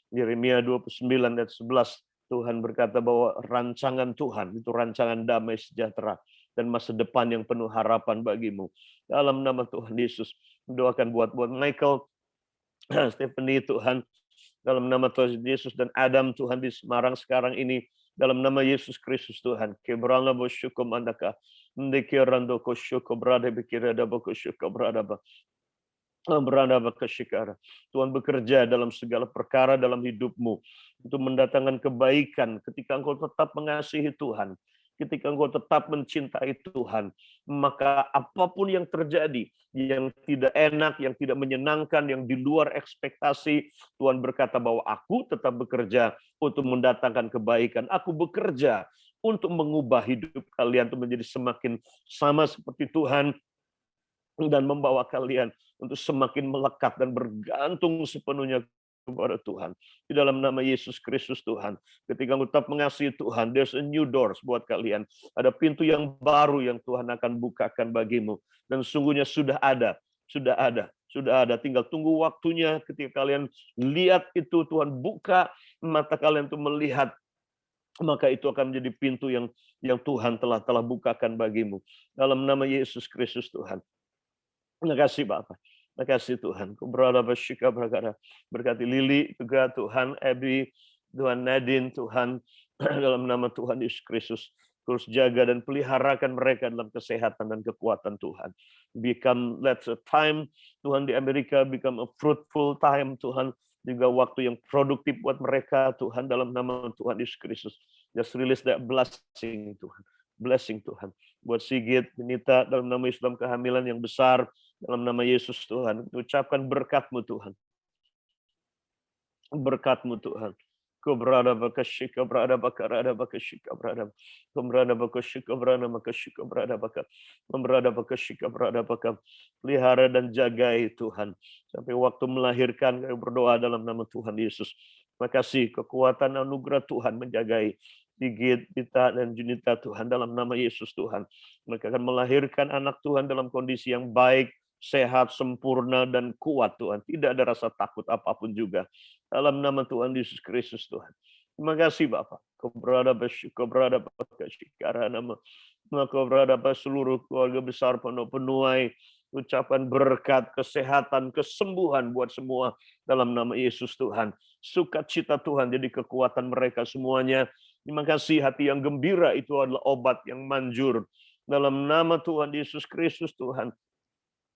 Yeremia 29 ayat 11. Tuhan berkata bahwa rancangan Tuhan itu rancangan damai sejahtera dan masa depan yang penuh harapan bagimu. Dalam nama Tuhan Yesus, doakan buat Michael, Stephanie Tuhan, dalam nama Tuhan Yesus dan Adam Tuhan di Semarang sekarang ini, Dalam nama Yesus Kristus Tuhan. Kebrana bosyukum andaka. Ndekirando kosyuko brada bekirada bokosyuko brada ba. Brada bakasyikara. Tuhan bekerja dalam segala perkara dalam hidupmu untuk mendatangkan kebaikan ketika engkau tetap mengasihi Tuhan. Ketika engkau tetap mencintai Tuhan, maka apapun yang terjadi, yang tidak enak, yang tidak menyenangkan, yang di luar ekspektasi, Tuhan berkata bahwa aku tetap bekerja untuk mendatangkan kebaikan. Aku bekerja untuk mengubah hidup kalian untuk menjadi semakin sama seperti Tuhan dan membawa kalian untuk semakin melekat dan bergantung sepenuhnya kepada Tuhan. Di dalam nama Yesus Kristus Tuhan. Ketika engkau tetap mengasihi Tuhan, there's a new doors buat kalian. Ada pintu yang baru yang Tuhan akan bukakan bagimu. Dan sungguhnya sudah ada. Tinggal tunggu waktunya ketika kalian lihat itu, Tuhan buka mata kalian untuk melihat. Maka itu akan menjadi pintu yang Tuhan telah bukakan bagimu. Dalam nama Yesus Kristus Tuhan. Terima kasih Bapak. Terima kasih Tuhan. Kubrada basyika berkata. Berkati Lili juga Tuhan, Abby, Tuhan Nadine, Tuhan dalam nama Tuhan Yesus Kristus. Terus jaga dan peliharakan mereka dalam kesehatan dan kekuatan Tuhan. Let a time Tuhan di Amerika become a fruitful time Tuhan. Juga waktu yang produktif buat mereka Tuhan dalam nama Tuhan Yesus Kristus. Just release that blessing Tuhan. Blessing Tuhan. Buat Sigit, Benita dalam nama Yesus dalam kehamilan yang besar. Dalam nama Yesus Tuhan, ucapkan berkat-Mu Tuhan. Berkat-Mu Tuhan. Kau berada bakasyika berada bakarada bakasyika berada. Kau berada bakasyika berada bakasyika berada bakar. Memberada bakasyika berada bakar. Pelihara dan jagai Tuhan. Sampai waktu melahirkan, kami berdoa dalam nama Tuhan Yesus. Terima kasih kekuatan anugerah Tuhan menjagai Sigit, Dita, dan Junita Tuhan dalam nama Yesus Tuhan. Mereka akan melahirkan anak Tuhan dalam kondisi yang baik, sehat, sempurna, dan kuat Tuhan. Tidak ada rasa takut apapun juga. Dalam nama Tuhan Yesus Kristus Tuhan. Terima kasih Bapak. Kau berada bersyukur nama. Kau berada seluruh keluarga besar penuai. Ucapan berkat, kesehatan, kesembuhan buat semua. Dalam nama Yesus Tuhan. Sukacita Tuhan jadi kekuatan mereka semuanya. Terima kasih hati yang gembira itu adalah obat yang manjur. Dalam nama Tuhan Yesus Kristus Tuhan.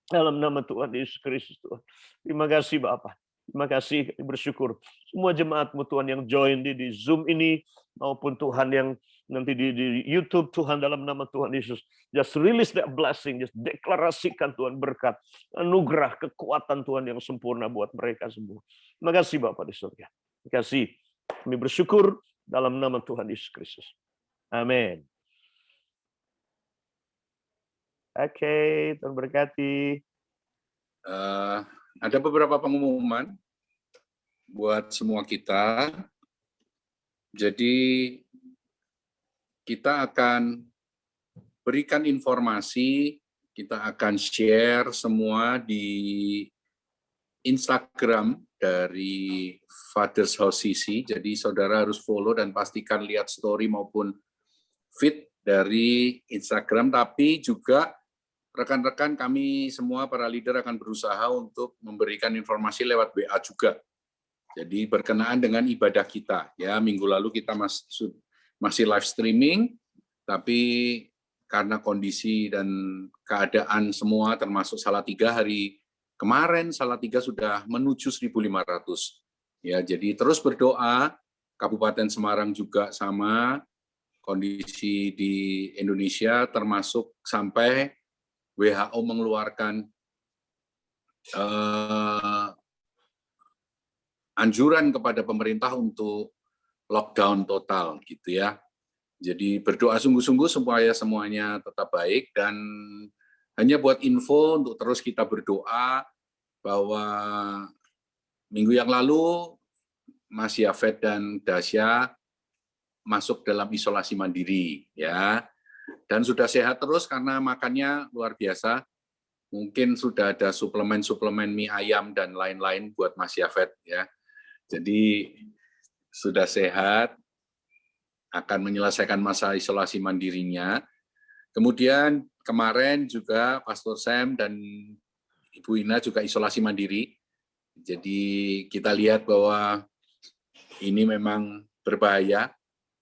Dalam nama Tuhan Yesus Kristus Tuhan. Terima kasih Bapak. Terima kasih, bersyukur. Semua jemaat-Mu Tuhan yang join di Zoom ini, maupun Tuhan yang nanti di YouTube Tuhan dalam nama Tuhan Yesus. Just release that blessing, just deklarasikan Tuhan berkat, anugerah, kekuatan Tuhan yang sempurna buat mereka semua. Terima kasih Bapak di surga. Terima kasih. Kami bersyukur dalam nama Tuhan Yesus Kristus. Amin. Oke, Tuhan berkati. Ada beberapa pengumuman buat semua kita. Jadi kita akan berikan informasi, kita akan share semua di Instagram dari Father's House CC. Jadi saudara harus follow dan pastikan lihat story maupun feed dari Instagram, tapi juga rekan-rekan kami semua para leader akan berusaha untuk memberikan informasi lewat WA juga. Jadi berkenaan dengan ibadah kita. Ya, minggu lalu kita masih live streaming, tapi karena kondisi dan keadaan semua termasuk Salatiga hari kemarin, Salatiga sudah menuju 1.500. Ya, jadi terus berdoa. Kabupaten Semarang juga sama kondisi di Indonesia, termasuk sampai WHO mengeluarkan anjuran kepada pemerintah untuk lockdown total gitu ya. Jadi berdoa sungguh-sungguh supaya semuanya tetap baik, dan hanya buat info untuk terus kita berdoa bahwa minggu yang lalu Mas Yafet dan Dasya masuk dalam isolasi mandiri ya. Dan sudah sehat terus karena makannya luar biasa. Mungkin sudah ada suplemen-suplemen mie ayam dan lain-lain buat Mas Yafet ya. Jadi sudah sehat, akan menyelesaikan masa isolasi mandirinya. Kemudian kemarin juga Pastor Sam dan Ibu Ina juga isolasi mandiri. Jadi kita lihat bahwa ini memang berbahaya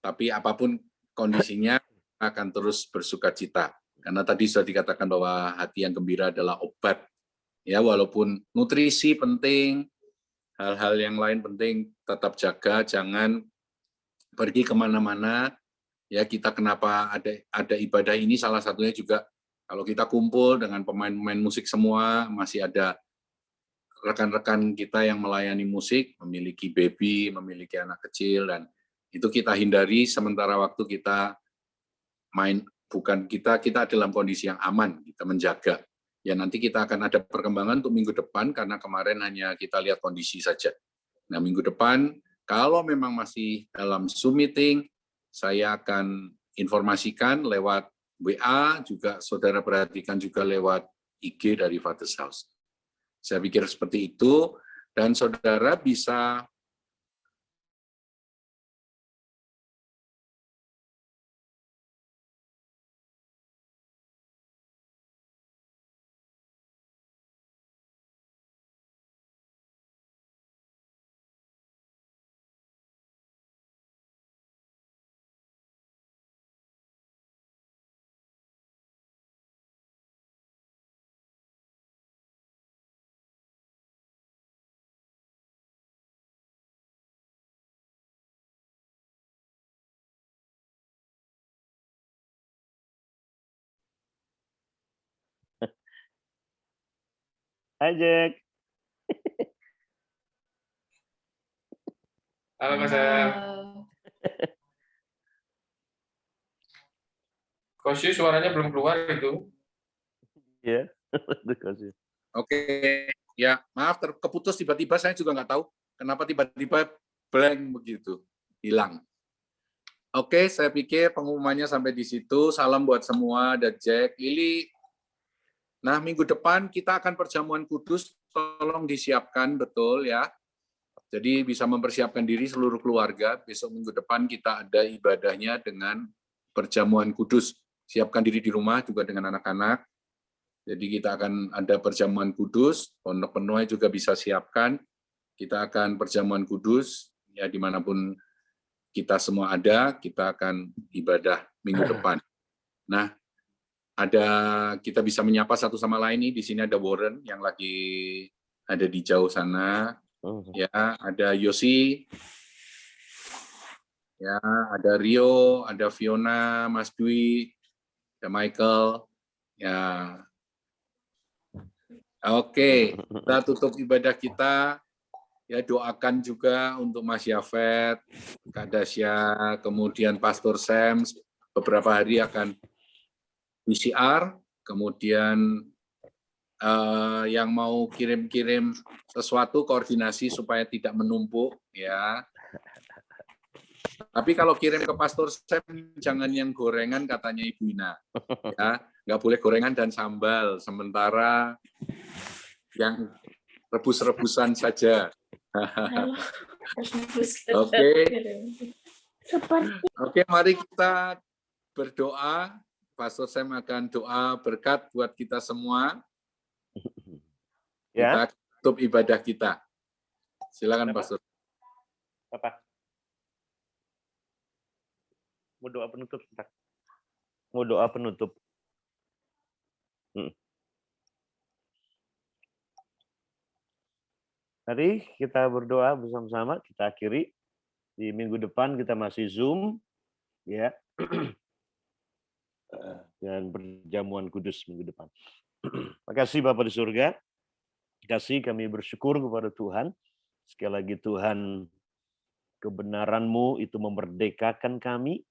Tapi apapun kondisinya akan terus bersukacita. Karena tadi sudah dikatakan bahwa hati yang gembira adalah obat. Ya, walaupun nutrisi penting, hal-hal yang lain penting, tetap jaga, jangan pergi kemana-mana. Ya, kita kenapa ada ibadah ini, salah satunya juga kalau kita kumpul dengan pemain-pemain musik semua, masih ada rekan-rekan kita yang melayani musik, memiliki baby, memiliki anak kecil, dan itu kita hindari sementara waktu kita main, bukan kita dalam kondisi yang aman, kita menjaga. Ya nanti kita akan ada perkembangan untuk minggu depan, karena kemarin hanya kita lihat kondisi saja. Nah minggu depan, kalau memang masih dalam Zoom meeting, saya akan informasikan lewat WA, juga saudara perhatikan juga lewat IG dari Father's House. Saya pikir seperti itu, dan saudara bisa Hai Jack. Halo Mas Sam. Kosyu suaranya belum keluar itu. Ya, terima kasih. Oke, ya maaf keputus tiba-tiba, saya juga nggak tahu kenapa tiba-tiba blank begitu, hilang. Oke, saya pikir pengumumannya sampai di situ. Salam buat semua, ada Jack, Lili. Nah, minggu depan kita akan perjamuan kudus, tolong disiapkan betul ya. Jadi bisa mempersiapkan diri seluruh keluarga. Besok minggu depan kita ada ibadahnya dengan perjamuan kudus. Siapkan diri di rumah juga dengan anak-anak. Jadi kita akan ada perjamuan kudus, pondok penuai juga bisa siapkan. Kita akan perjamuan kudus, ya dimanapun kita semua ada, kita akan ibadah minggu depan. Nah, kita bisa menyapa satu sama lain nih. Di sini ada Warren yang lagi ada di jauh sana. Ya, ada Yosi. Ya, ada Rio, ada Fiona, Mas Dwi, ada Michael. Ya. Oke, kita tutup ibadah kita. Ya, doakan juga untuk Mas Yafet, Kak Dasya, kemudian Pastor Sam, beberapa hari akan PCR, kemudian yang mau kirim-kirim sesuatu, koordinasi supaya tidak menumpuk, ya. Tapi kalau kirim ke Pastor Sam, jangan yang gorengan, katanya Ibu Ina. Ya, nggak boleh gorengan dan sambal, sementara yang rebus-rebusan saja. Oke, mari kita berdoa. Pastor Sam akan doa berkat buat kita semua. Ya. Kita tutup ibadah kita. Silakan Pastor. Apa? Mau doa penutup? Mau doa penutup. Mari kita berdoa bersama-sama, kita akhiri. Di minggu depan kita masih Zoom, ya. Dan perjamuan kudus minggu depan. Makasih Bapak di surga. Kasih kami bersyukur kepada Tuhan. Sekali lagi Tuhan, kebenaran-Mu itu memerdekakan kami.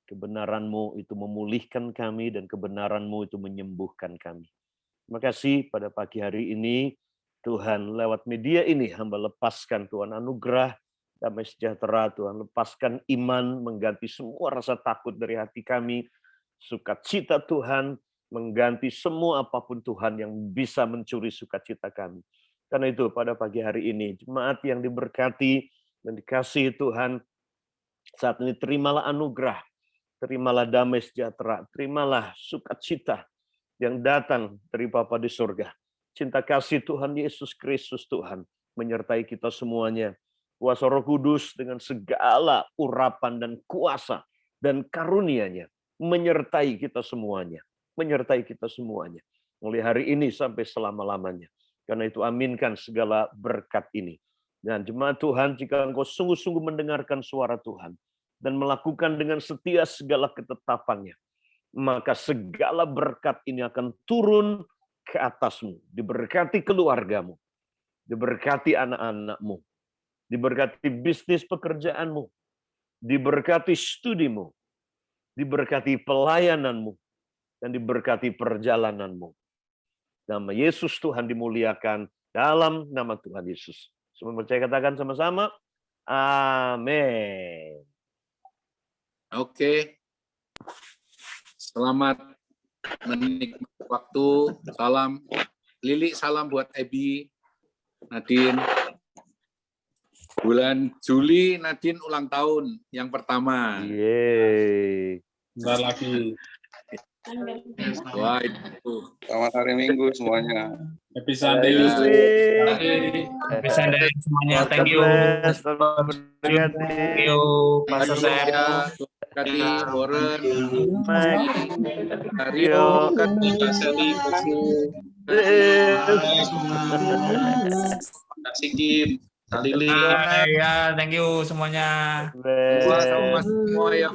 Kebenaran-Mu itu memulihkan kami, dan kebenaran-Mu itu menyembuhkan kami. Terima kasih pada pagi hari ini, Tuhan lewat media ini hamba lepaskan Tuhan anugerah, damai sejahtera, Tuhan lepaskan iman, mengganti semua rasa takut dari hati kami, sukacita Tuhan, mengganti semua apapun Tuhan yang bisa mencuri sukacita kami. Karena itu pada pagi hari ini, jemaat yang diberkati dan dikasihi Tuhan, saat ini terimalah anugerah, terimalah damai sejahtera, terimalah sukacita yang datang dari Bapa di surga. Cinta kasih Tuhan Yesus Kristus Tuhan menyertai kita semuanya. kuasa Roh Kudus dengan segala urapan dan kuasa dan karunia-Nya menyertai kita semuanya. Menyertai kita semuanya. Mulai hari ini sampai selama-lamanya. Karena itu aminkan segala berkat ini. Dan jemaat Tuhan, jika engkau sungguh-sungguh mendengarkan suara Tuhan dan melakukan dengan setia segala ketetapannya, maka segala berkat ini akan turun ke atasmu. Diberkati keluargamu, diberkati anak-anakmu, diberkati bisnis pekerjaanmu, diberkati studimu, diberkati pelayananmu, dan diberkati perjalananmu. Nama Yesus Tuhan dimuliakan dalam nama Tuhan Yesus. Semua percaya katakan sama-sama. Amin. Oke. Selamat menikmati waktu. Salam. Lili, salam buat Ebi, Nadine. Bulan Juli, Nadine ulang tahun yang pertama. Yeay. Bentar lagi. Wah, itu. Selamat hari Minggu semuanya. Happy Sunday. Happy Sunday semuanya. Thank you. Thank you, Pastor Sam. Kati, Warren, Rio, Kak Sally, Kak Sigit, Kak Lili. Ya, thank you semuanya. semua yang